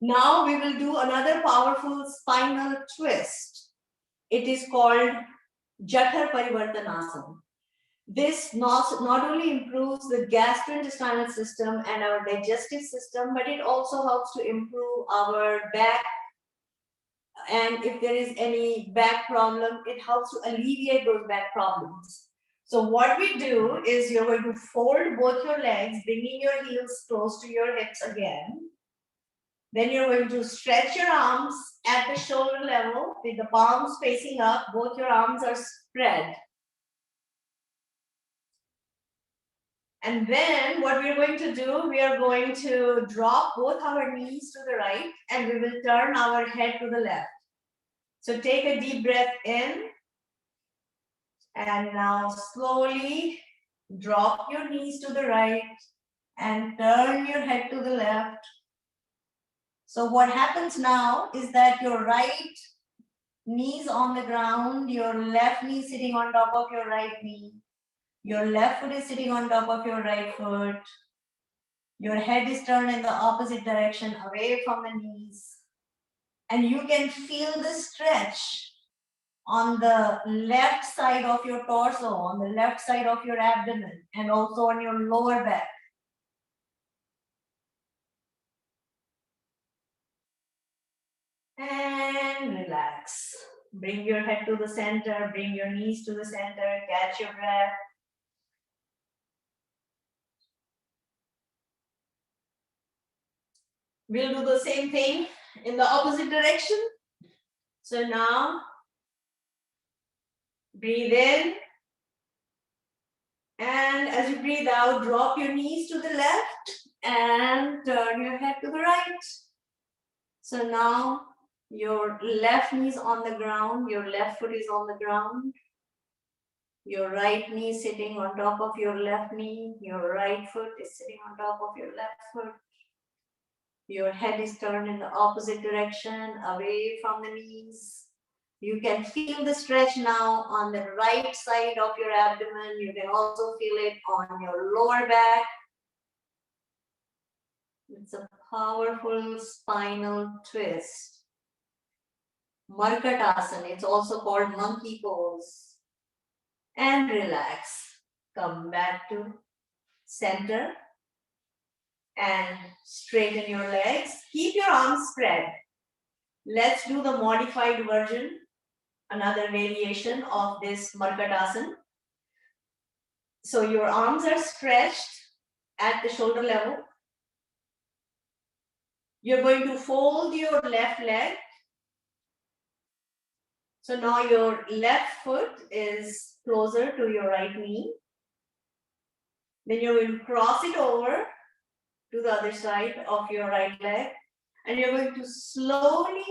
Now we will do another powerful spinal twist. It is called Jatha Parivartanasam. This not only improves the gastrointestinal system and our digestive system, but it also helps to improve our back. And if there is any back problem, it helps to alleviate those back problems. So what we do is you're going to fold both your legs, bringing your heels close to your hips again. Then you're going to stretch your arms at the shoulder level with the palms facing up. Both your arms are spread. And then what we're going to do, we are going to drop both our knees to the right and we will turn our head to the left. So take a deep breath in and now slowly drop your knees to the right and turn your head to the left. So what happens now is that your right knees on the ground, your left knee sitting on top of your right knee, your left foot is sitting on top of your right foot, your head is turned in the opposite direction away from the knees, and you can feel the stretch on the left side of your torso, on the left side of your abdomen, and also on your lower back. And relax. Bring your head to the center, bring your knees to the center, catch your breath. We'll do the same thing in the opposite direction. So now, breathe in. And as you breathe out, drop your knees to the left and turn your head to the right. So now, your left knee is on the ground, your left foot is on the ground. Your right knee sitting on top of your left knee, your right foot is sitting on top of your left foot. Your head is turned in the opposite direction, away from the knees. You can feel the stretch now on the right side of your abdomen. You can also feel it on your lower back. It's a powerful spinal twist. Makarasana, it's also called monkey pose. And relax. Come back to center and straighten your legs. Keep your arms spread. Let's do the modified version, another variation of this Makarasana. So your arms are stretched at the shoulder level. You're going to fold your left leg. So now your left foot is closer to your right knee. Then you're going to cross it over to the other side of your right leg. And you're going to slowly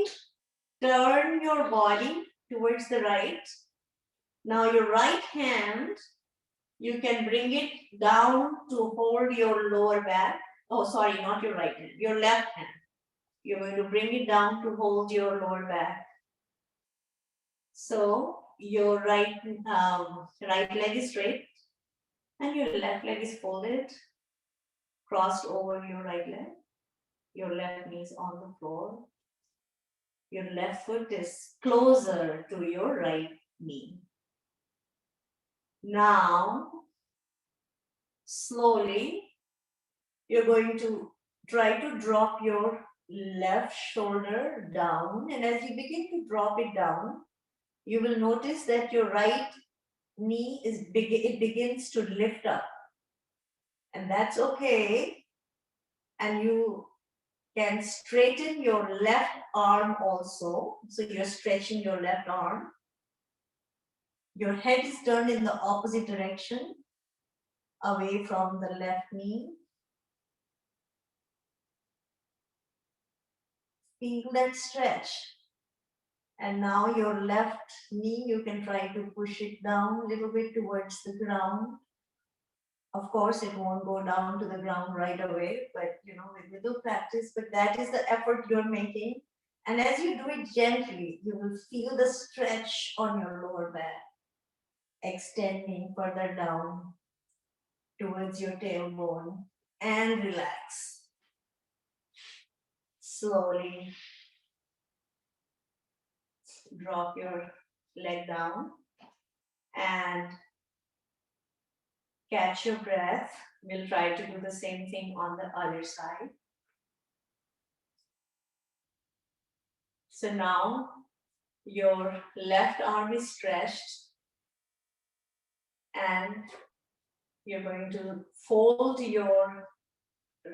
turn your body towards the right. Now your right hand, you can bring it down to hold your lower back. Oh, sorry, not your right hand, your left hand. You're going to bring it down to hold your lower back. So your right leg is straight and your left leg is folded, crossed over your right leg. Your left knee is on the floor. Your left foot is closer to your right knee. Now, slowly, you're going to try to drop your left shoulder down. And as you begin to drop it down, you will notice that your right knee it begins to lift up. And that's okay. And you can straighten your left arm also. So you're stretching your left arm. Your head is turned in the opposite direction, away from the left knee. Feel that stretch. And now your left knee, you can try to push it down a little bit towards the ground. Of course, it won't go down to the ground right away, but with little practice, but that is the effort you're making. And as you do it gently, you will feel the stretch on your lower back, extending further down towards your tailbone, and relax. Slowly drop your leg down and catch your breath. We'll try to do the same thing on the other side. So now your left arm is stretched and you're going to fold your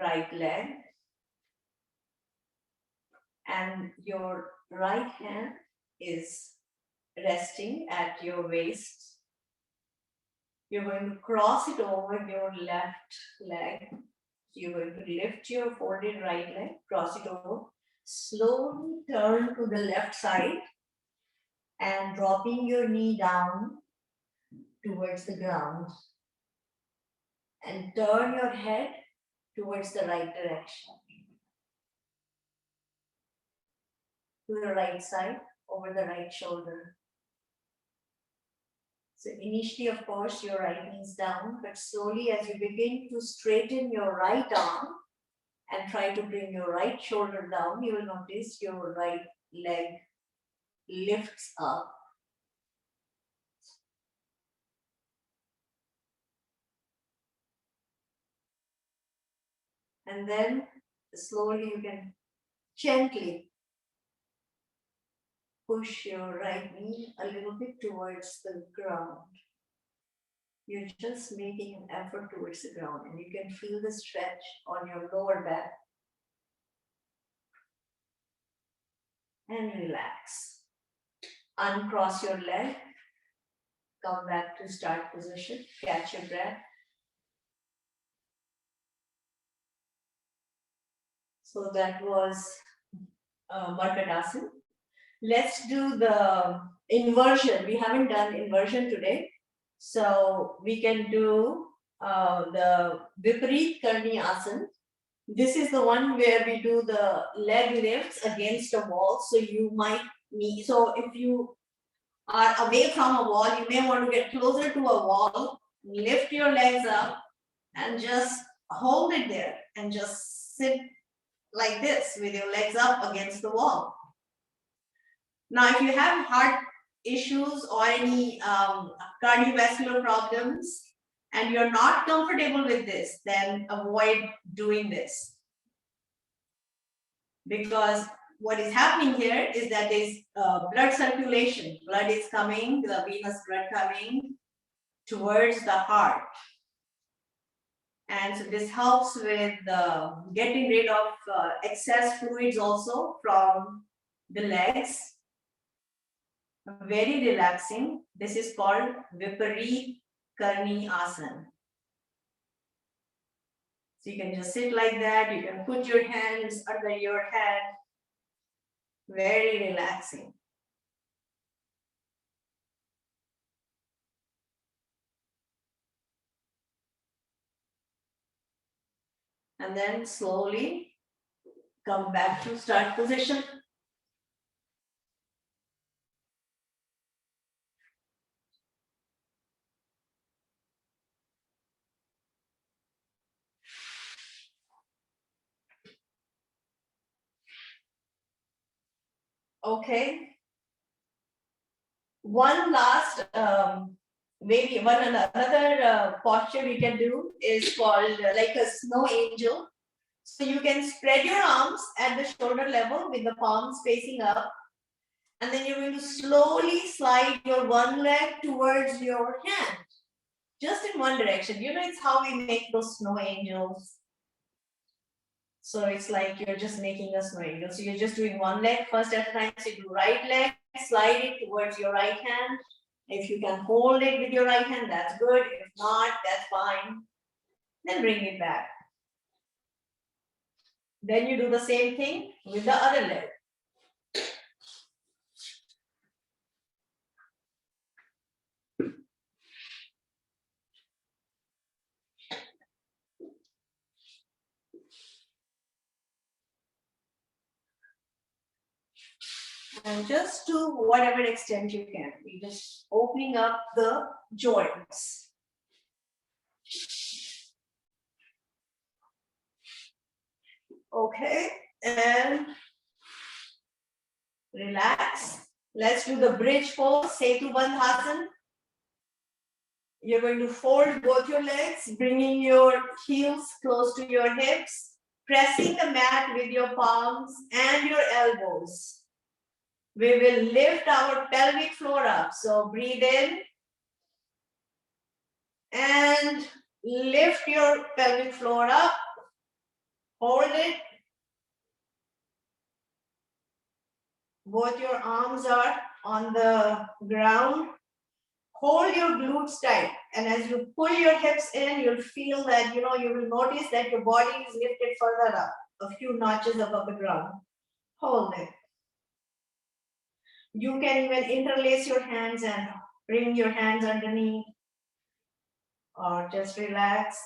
right leg and your right hand is resting at your waist. You're going to cross it over your left leg. You're going to lift your folded right leg, cross it over, slowly turn to the left side and dropping your knee down towards the ground. And turn your head towards the right direction. To the right side, over the right shoulder. So initially, of course, your right knee is down, but slowly as you begin to straighten your right arm and try to bring your right shoulder down, you will notice your right leg lifts up. And then slowly you can gently push your right knee a little bit towards the ground. You're just making an effort towards the ground and you can feel the stretch on your lower back. And relax. Uncross your leg. Come back to start position. Catch your breath. So that was Makarasana. Let's do the inversion. We haven't done inversion today. So we can do the Vipari Karni Asan. This is the one where we do the leg lifts against a wall. So you might need, so if you are away from a wall, you may want to get closer to a wall, lift your legs up and just hold it there and just sit like this with your legs up against the wall. Now, if you have heart issues or any cardiovascular problems and you're not comfortable with this, then avoid doing this. Because what is happening here is that there's blood circulation. Blood is coming, the venous blood coming towards the heart. And so this helps with getting rid of excess fluids also from the legs. Very relaxing. This is called Vipari Karni Asan. So you can just sit like that. You can put your hands under your head. Very relaxing. And then slowly come back to start position. Okay. One last, maybe another posture we can do is called like a snow angel. So you can spread your arms at the shoulder level with the palms facing up. And then you're going to slowly slide your one leg towards your hand. Just in one direction. You know, it's how we make those snow angels. So it's like you're just making a snow angel. So you're just doing one leg first at a time. So you do right leg, slide it towards your right hand. If you can hold it with your right hand, that's good. If not, that's fine. Then bring it back. Then you do the same thing with the other leg. And just to whatever extent you can. You're just opening up the joints. Okay, and relax. Let's do the bridge pose, Setu Bandhasan. You're going to fold both your legs, bringing your heels close to your hips, pressing the mat with your palms and your elbows. We will lift our pelvic floor up. So breathe in and lift your pelvic floor up. Hold it. Both your arms are on the ground. Hold your glutes tight. And as you pull your hips in, you'll feel that, you will notice that your body is lifted further up, a few notches above the ground. Hold it. You can even interlace your hands and bring your hands underneath, or just relax.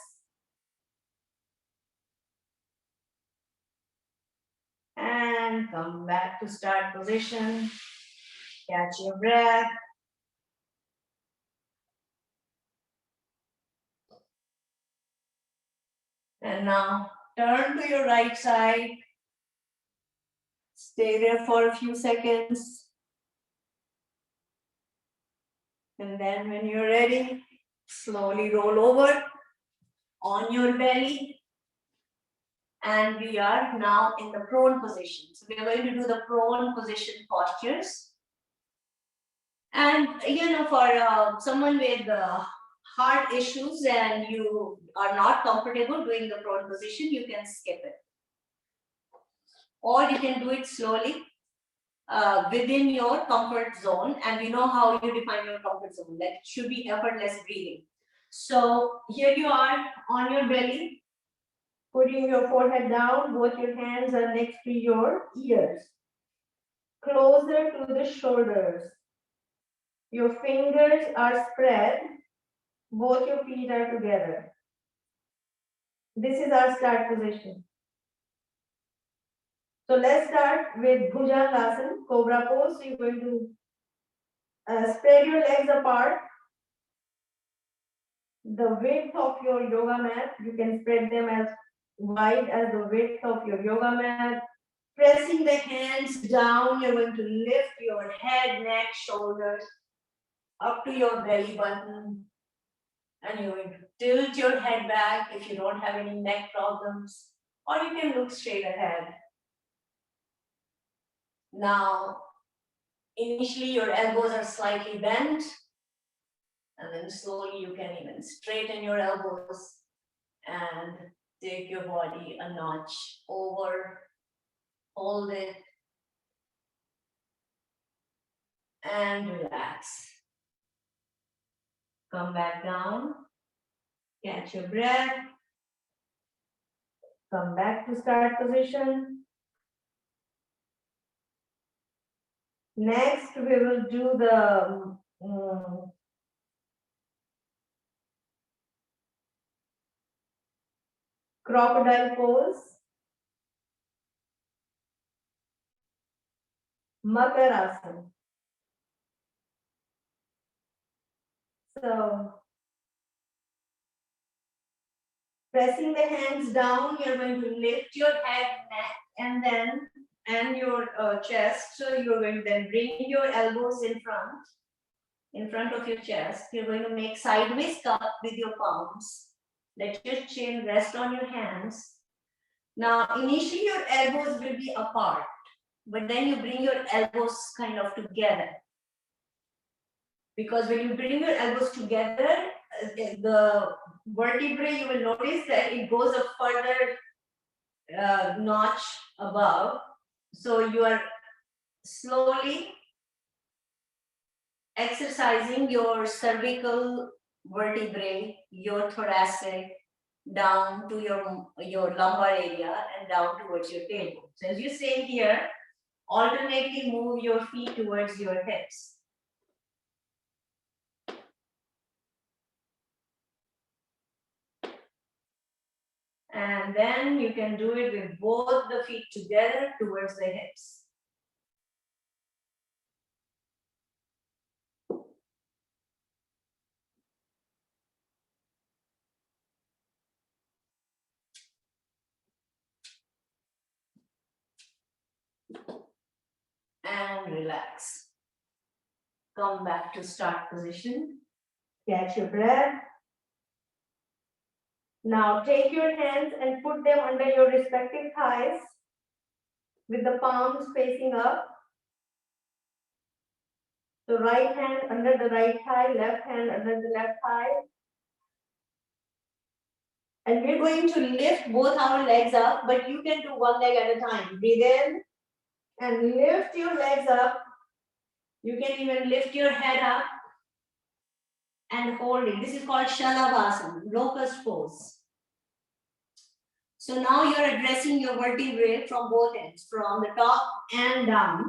And come back to start position. Catch your breath. And now turn to your right side. Stay there for a few seconds. And then when you're ready, slowly roll over on your belly. And we are now in the prone position. So we are going to do the prone position postures. And for someone with heart issues and you are not comfortable doing the prone position, you can skip it. Or you can do it slowly within your comfort zone. And we know how you define your comfort zone. That should be effortless breathing. So here you are on your belly, putting your forehead down. Both your hands are next to your ears, closer to the shoulders. Your fingers are spread. Both your feet are together. This is our start position. So let's start with Bhujangasana, Cobra pose. So you're going to spread your legs apart. The width of your yoga mat, you can spread them as wide as the width of your yoga mat. Pressing the hands down, you're going to lift your head, neck, shoulders up to your belly button. And you're going to tilt your head back if you don't have any neck problems, or you can look straight ahead. Now, initially your elbows are slightly bent, and then slowly you can even straighten your elbows And take your body a notch over, hold it, and relax. Come back down, catch your breath, come back to start position. Next, we will do the crocodile pose, Makarasana. So, pressing the hands down, you're going to lift your head, neck, and your chest. So you're going to then bring your elbows in front of your chest. You're going to make sideways cup with your palms. Let your chin rest on your hands. Now, initially your elbows will be apart, but then you bring your elbows kind of together. Because when you bring your elbows together, the vertebrae, you will notice that it goes a further notch above. So you are slowly exercising your cervical vertebrae, your thoracic, down to your lumbar area and down towards your tailbone. So as you say here, alternately move your feet towards your hips. And then you can do it with both the feet together towards the hips. And relax. Come back to start position. Catch your breath. Now take your hands and put them under your respective thighs with the palms facing up. So right hand under the right thigh, left hand under the left thigh. And we're going to lift both our legs up, but you can do one leg at a time. Breathe in and lift your legs up. You can even lift your head up and hold it. This is called Shalabhasana, locust pose. So now you're addressing your vertebrae from both ends, from the top and down.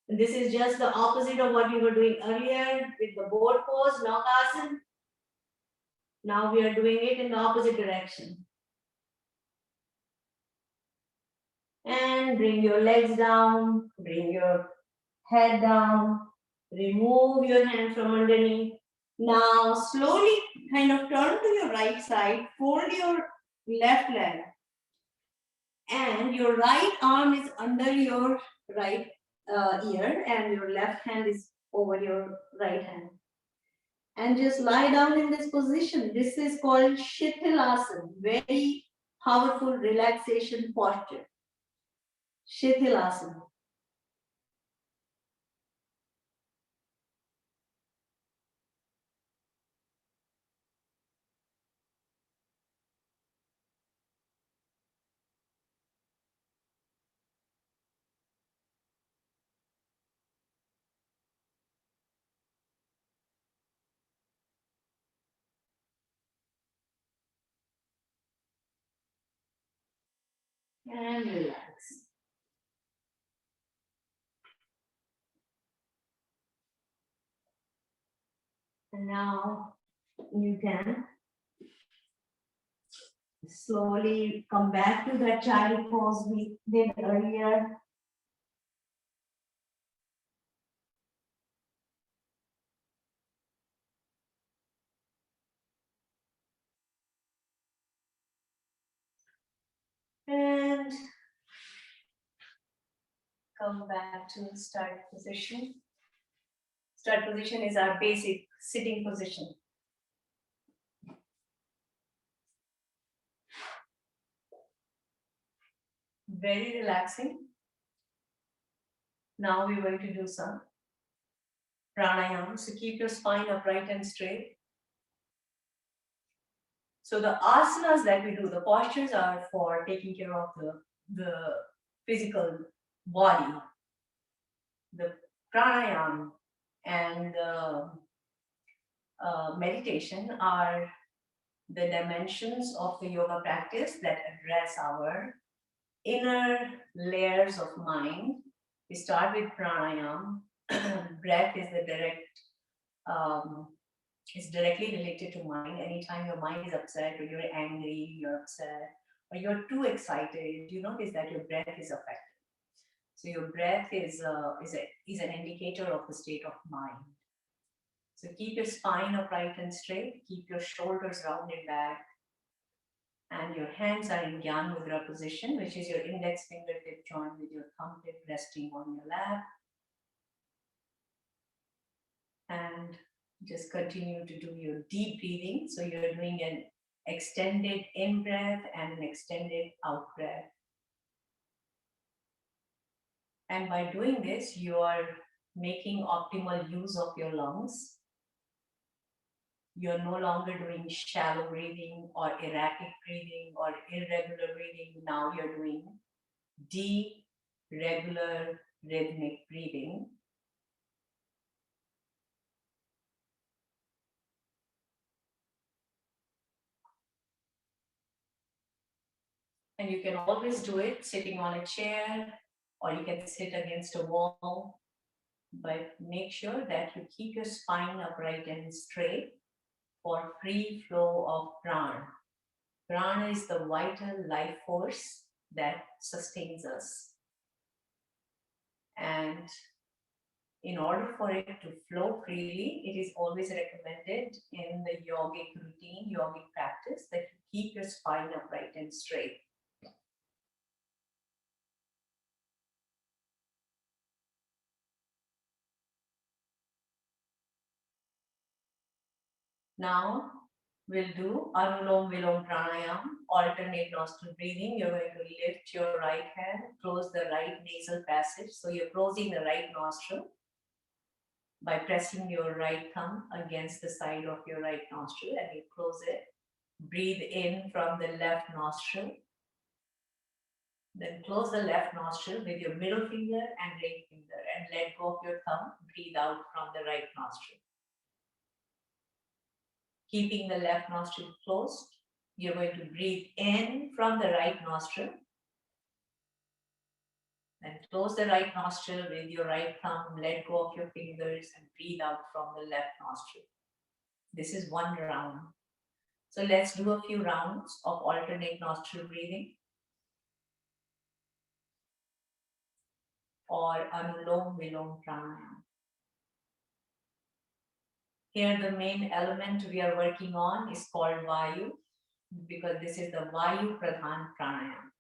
This is just the opposite of what we were doing earlier with the board pose, Muktasan. Now we are doing it in the opposite direction. And bring your legs down, bring your head down, remove your hand from underneath. Now slowly kind of turn to your right side, fold your left leg, and your right arm is under your right ear, and your left hand is over your right hand. And just lie down in this position. This is called Shithilasana, very powerful relaxation posture. Shithilasana. And relax. And now you can slowly come back to that child pose we did earlier. And come back to start position. Start position is our basic sitting position. Very relaxing. Now we're going to do some pranayama. So keep your spine upright and straight. So the asanas that we do, the postures are for taking care of the physical body. The pranayama and the meditation are the dimensions of the yoga practice that address our inner layers of mind. We start with pranayama. Breath is the direct, is directly related to mind. Anytime your mind is upset or you're angry, you're upset, or you're too excited, you notice that your breath is affected. So your breath is an indicator of the state of mind. So keep your spine upright and straight, keep your shoulders rounded back, and your hands are in Jnana Mudra position, which is your index fingertip joined with your thumb tip resting on your lap. And just continue to do your deep breathing. So you're doing an extended in breath and an extended out breath. And by doing this, you are making optimal use of your lungs. You're no longer doing shallow breathing or erratic breathing or irregular breathing. Now you're doing deep, regular, rhythmic breathing. And you can always do it sitting on a chair, or you can sit against a wall. But make sure that you keep your spine upright and straight for free flow of prana. Prana is the vital life force that sustains us. And in order for it to flow freely, it is always recommended in the yogic routine, yogic practice, that you keep your spine upright and straight. Now we'll do Anulom Vilom Pranayam, alternate nostril breathing. You're going to lift your right hand, close the right nasal passage. So you're closing the right nostril by pressing your right thumb against the side of your right nostril, and you close it. Breathe in from the left nostril. Then close the left nostril with your middle finger and ring finger and let go of your thumb. Breathe out from the right nostril. Keeping the left nostril closed, you're going to breathe in from the right nostril. Then close the right nostril with your right thumb, let go of your fingers and breathe out from the left nostril. This is one round. So let's do a few rounds of alternate nostril breathing, or Anulom Vilom Pranayama. Here the main element we are working on is called Vayu, because this is the Vayu Pradhan Pranayama.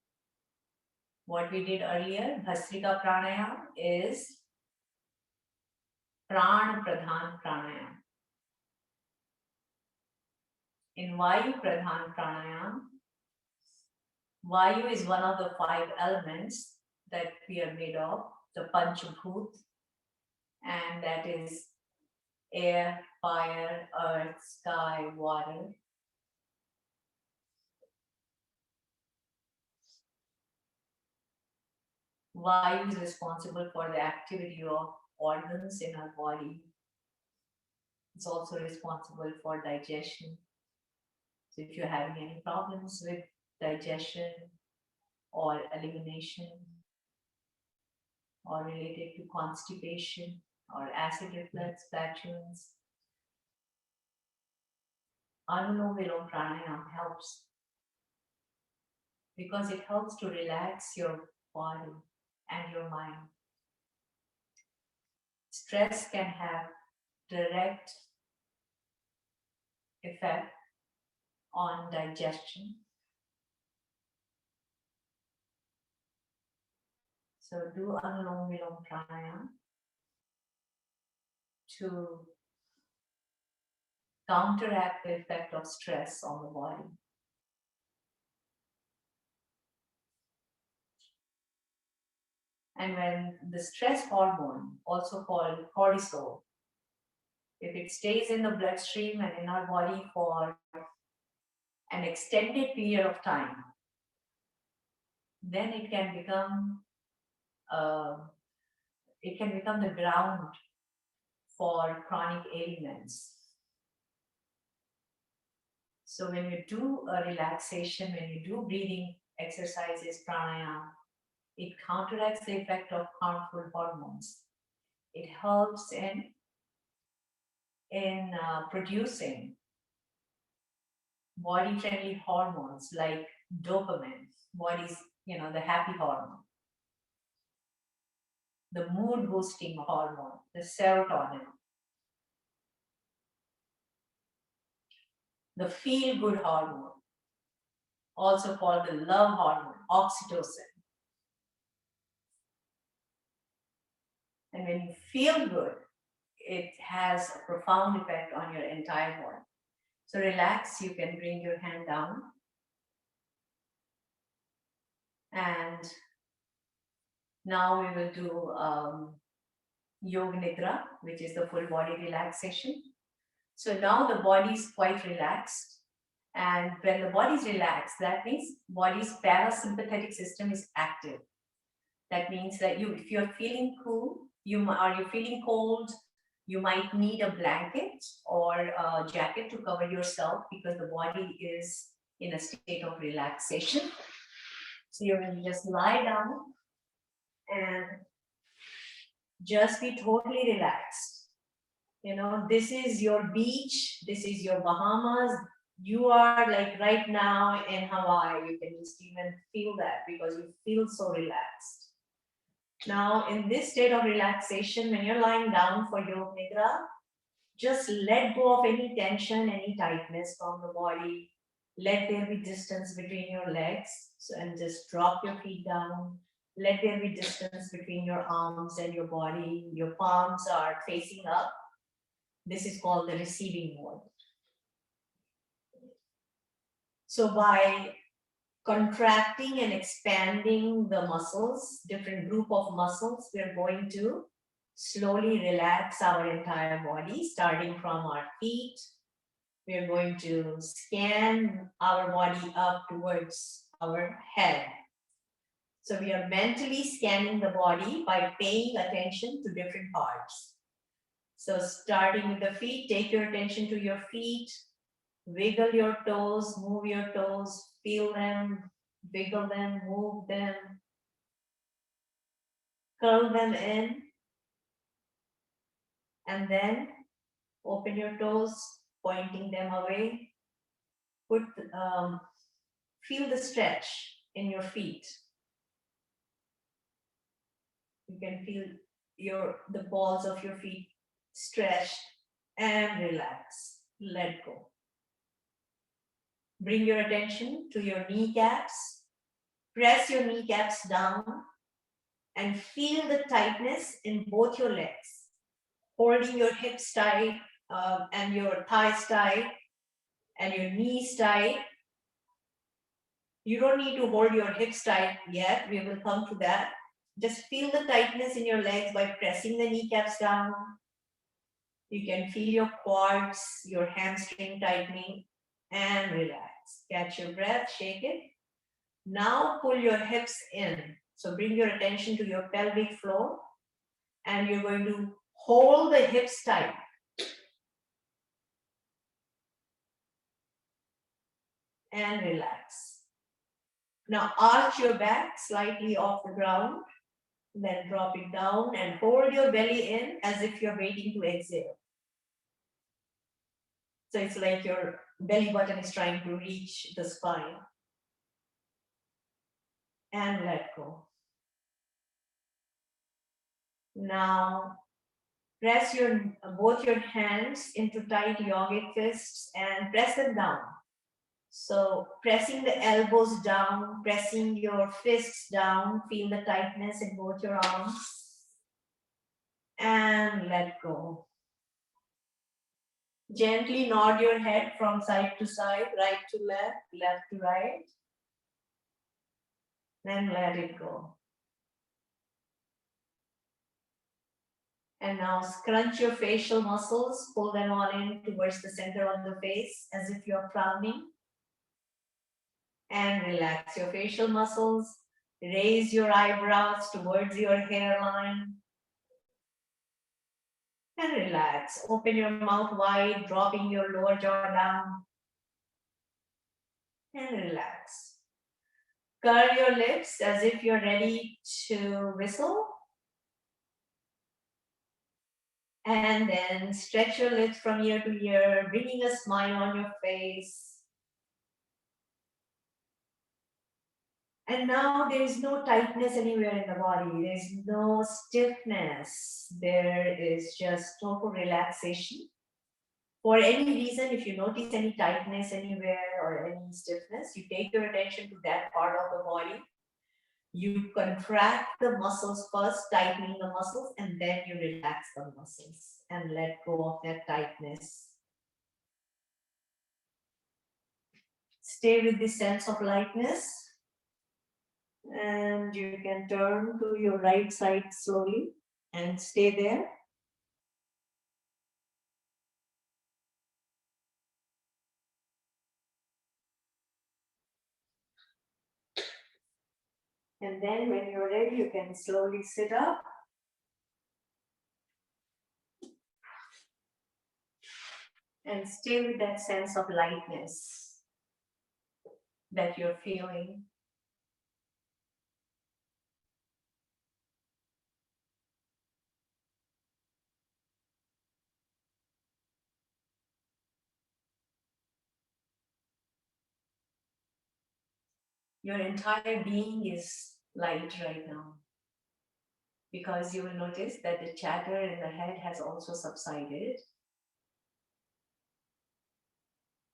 What we did earlier, Bhastrika Pranayama, is Prana Pradhan Pranayama. In Vayu Pradhan Pranayama, Vayu is one of the 5 elements that we are made of, the Panchabhut, and that is air, fire, earth, sky, water. Vayu is responsible for the activity of organs in our body. It's also responsible for digestion. So if you're having any problems with digestion or elimination, or related to constipation or acid reflux, flatulence, Anulom Vilom Pranayama helps, because it helps to relax your body and your mind. Stress can have direct effect on digestion. So do Anulom Vilom Pranayama to counteract the effect of stress on the body. And when the stress hormone, also called cortisol, if it stays in the bloodstream and in our body for an extended period of time, then it can become the ground for chronic ailments. So when you do a relaxation, when you do breathing exercises, pranayama, it counteracts the effect of harmful hormones. It helps in producing body-friendly hormones like dopamine, body's, the happy hormone, the mood-boosting hormone, the serotonin, the feel-good hormone, also called the love hormone, oxytocin. And when you feel good, it has a profound effect on your entire body. So relax, you can bring your hand down. And now we will do Yoga Nidra, which is the full body relaxation. So now the body is quite relaxed. And when the body is relaxed, that means body's parasympathetic system is active. That means that if you're feeling cool, you're feeling cold, you might need a blanket or a jacket to cover yourself because the body is in a state of relaxation. So you're going to just lie down and just be totally relaxed. This is your beach, this is your Bahamas. You are like right now in Hawaii. You can just even feel that because you feel so relaxed. Now, in this state of relaxation, when you're lying down for Yoga Nidra, just let go of any tension, any tightness from the body. Let there be distance between your legs. And just drop your feet down. Let there be distance between your arms and your body. Your palms are facing up. This is called the receiving mode. So by contracting and expanding the muscles, different group of muscles, we're going to slowly relax our entire body, starting from our feet. We're going to scan our body up towards our head. So we are mentally scanning the body by paying attention to different parts. So starting with the feet, take your attention to your feet, wiggle your toes, move your toes, feel them, wiggle them, move them, curl them in, and then open your toes, pointing them away. Feel the stretch in your feet. You can feel the balls of your feet stretched and relax. Let go. Bring your attention to your kneecaps. Press your kneecaps down and feel the tightness in both your legs. Holding your hips tight and your thighs tight and your knees tight. You don't need to hold your hips tight yet. We will come to that. Just feel the tightness in your legs by pressing the kneecaps down. You can feel your quads, your hamstring tightening, and relax. Catch your breath, shake it. Now pull your hips in. So bring your attention to your pelvic floor, and you're going to hold the hips tight. And relax. Now arch your back slightly off the ground. Then drop it down and hold your belly in as if you're waiting to exhale. So it's like your belly button is trying to reach the spine. And let go. Now press both your hands into tight yogic fists and press them down. So pressing the elbows down, pressing your fists down, feel the tightness in both your arms. And let go. Gently nod your head from side to side, right to left, left to right. Then let it go. And now scrunch your facial muscles, pull them all in towards the center of the face as if you're frowning. And relax your facial muscles. Raise your eyebrows towards your hairline. And relax. Open your mouth wide, dropping your lower jaw down. And relax. Curl your lips as if you're ready to whistle. And then stretch your lips from ear to ear, bringing a smile on your face. And now there is no tightness anywhere in the body. There is no stiffness. There is just total relaxation. For any reason, if you notice any tightness anywhere or any stiffness, you take your attention to that part of the body. You contract the muscles first, tightening the muscles, and then you relax the muscles and let go of that tightness. Stay with this sense of lightness. And you can turn to your right side slowly and stay there. And then when you're ready, you can slowly sit up. And stay with that sense of lightness that you're feeling. Your entire being is light right now. Because you will notice that the chatter in the head has also subsided.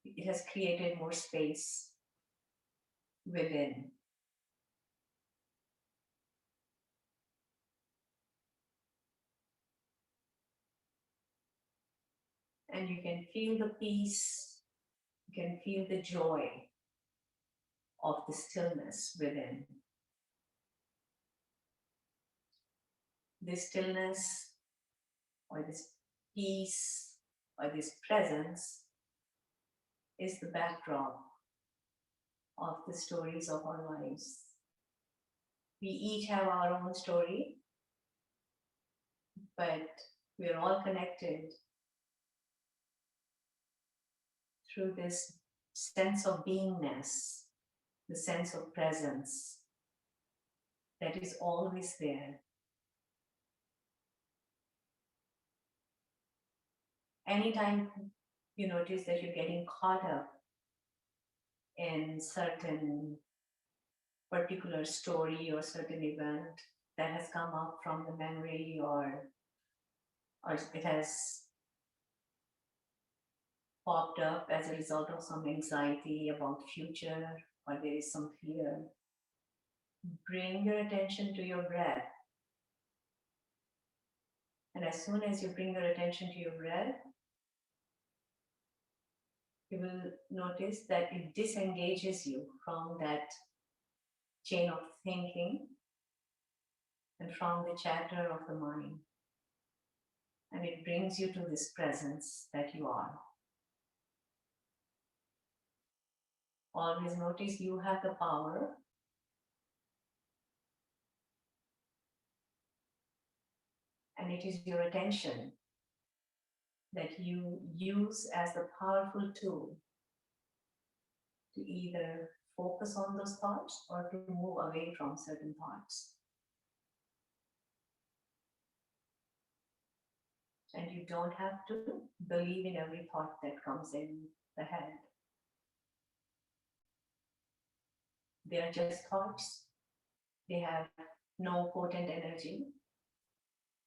It has created more space within. And you can feel the peace, you can feel the joy of the stillness within. This stillness or this peace or this presence is the backdrop of the stories of our lives. We each have our own story, but we're all connected through this sense of beingness, the sense of presence that is always there. Anytime you notice that you're getting caught up in certain particular story or certain event that has come up from the memory or it has popped up as a result of some anxiety about future or there is some fear, bring your attention to your breath. And as soon as you bring your attention to your breath, you will notice that it disengages you from that chain of thinking and from the chatter of the mind. And it brings you to this presence that you are. Always notice you have the power and it is your attention that you use as the powerful tool to either focus on those thoughts or to move away from certain thoughts. And you don't have to believe in every thought that comes in the head. They are just thoughts. They have no potent energy.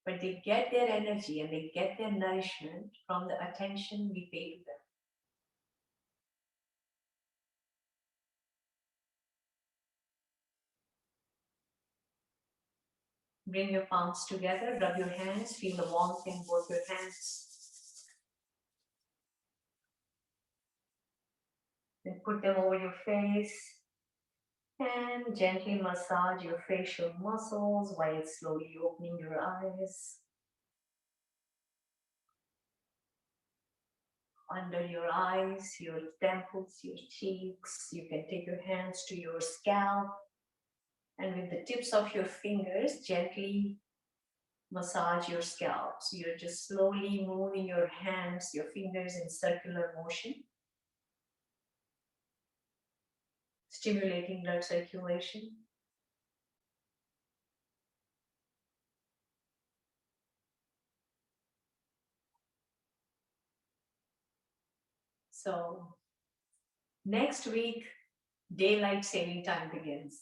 But they get their energy and they get their nourishment from the attention we pay to them. Bring your palms together, rub your hands, feel the warmth in both your hands. Then put them over your face and gently massage your facial muscles while slowly opening your eyes. under your eyes, your temples, your cheeks. You can take your hands to your scalp, and with the tips of your fingers, gently massage your scalp. So you're just slowly moving your hands, your fingers in circular motion, stimulating blood circulation. So next week, daylight saving time begins.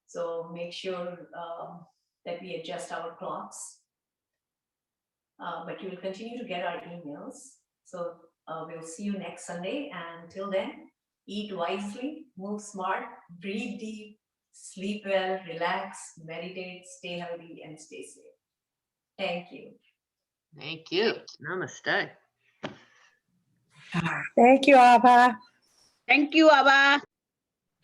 So make sure that we adjust our clocks. But you will continue to get our emails. So we'll see you next Sunday. And until then, eat wisely, move smart, breathe deep, sleep well, relax, meditate, stay healthy, and stay safe. Thank you. Thank you. Namaste. Thank you, Abha. Thank you, Abha.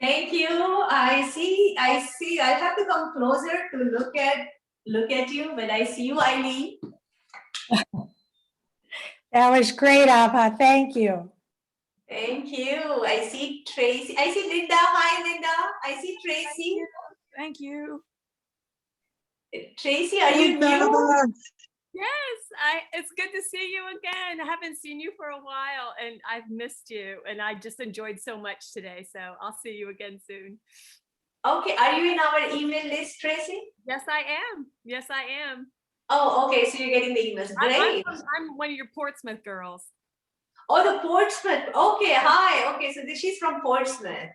Thank you. I see. I have to come closer to look at you, but I see you, Eileen. That was great, Abha. Thank you. Thank you. I see Tracy. I see Linda. Hi, Linda. I see Tracy. Thank you. Tracy, are you new? Yes, it's good to see you again. I haven't seen you for a while and I've missed you and I just enjoyed so much today. So I'll see you again soon. Okay, are you in our email list, Tracy? Yes, I am. Yes, I am. Oh, okay, so you're getting the emails. Great. I'm one of your Portsmouth girls. Oh, the Portsmouth. Okay, hi. Okay, so she's from Portsmouth.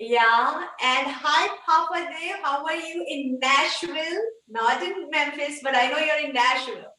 Yeah, and hi, Papa Dev. How are you in Nashville? Not in Memphis, but I know you're in Nashville.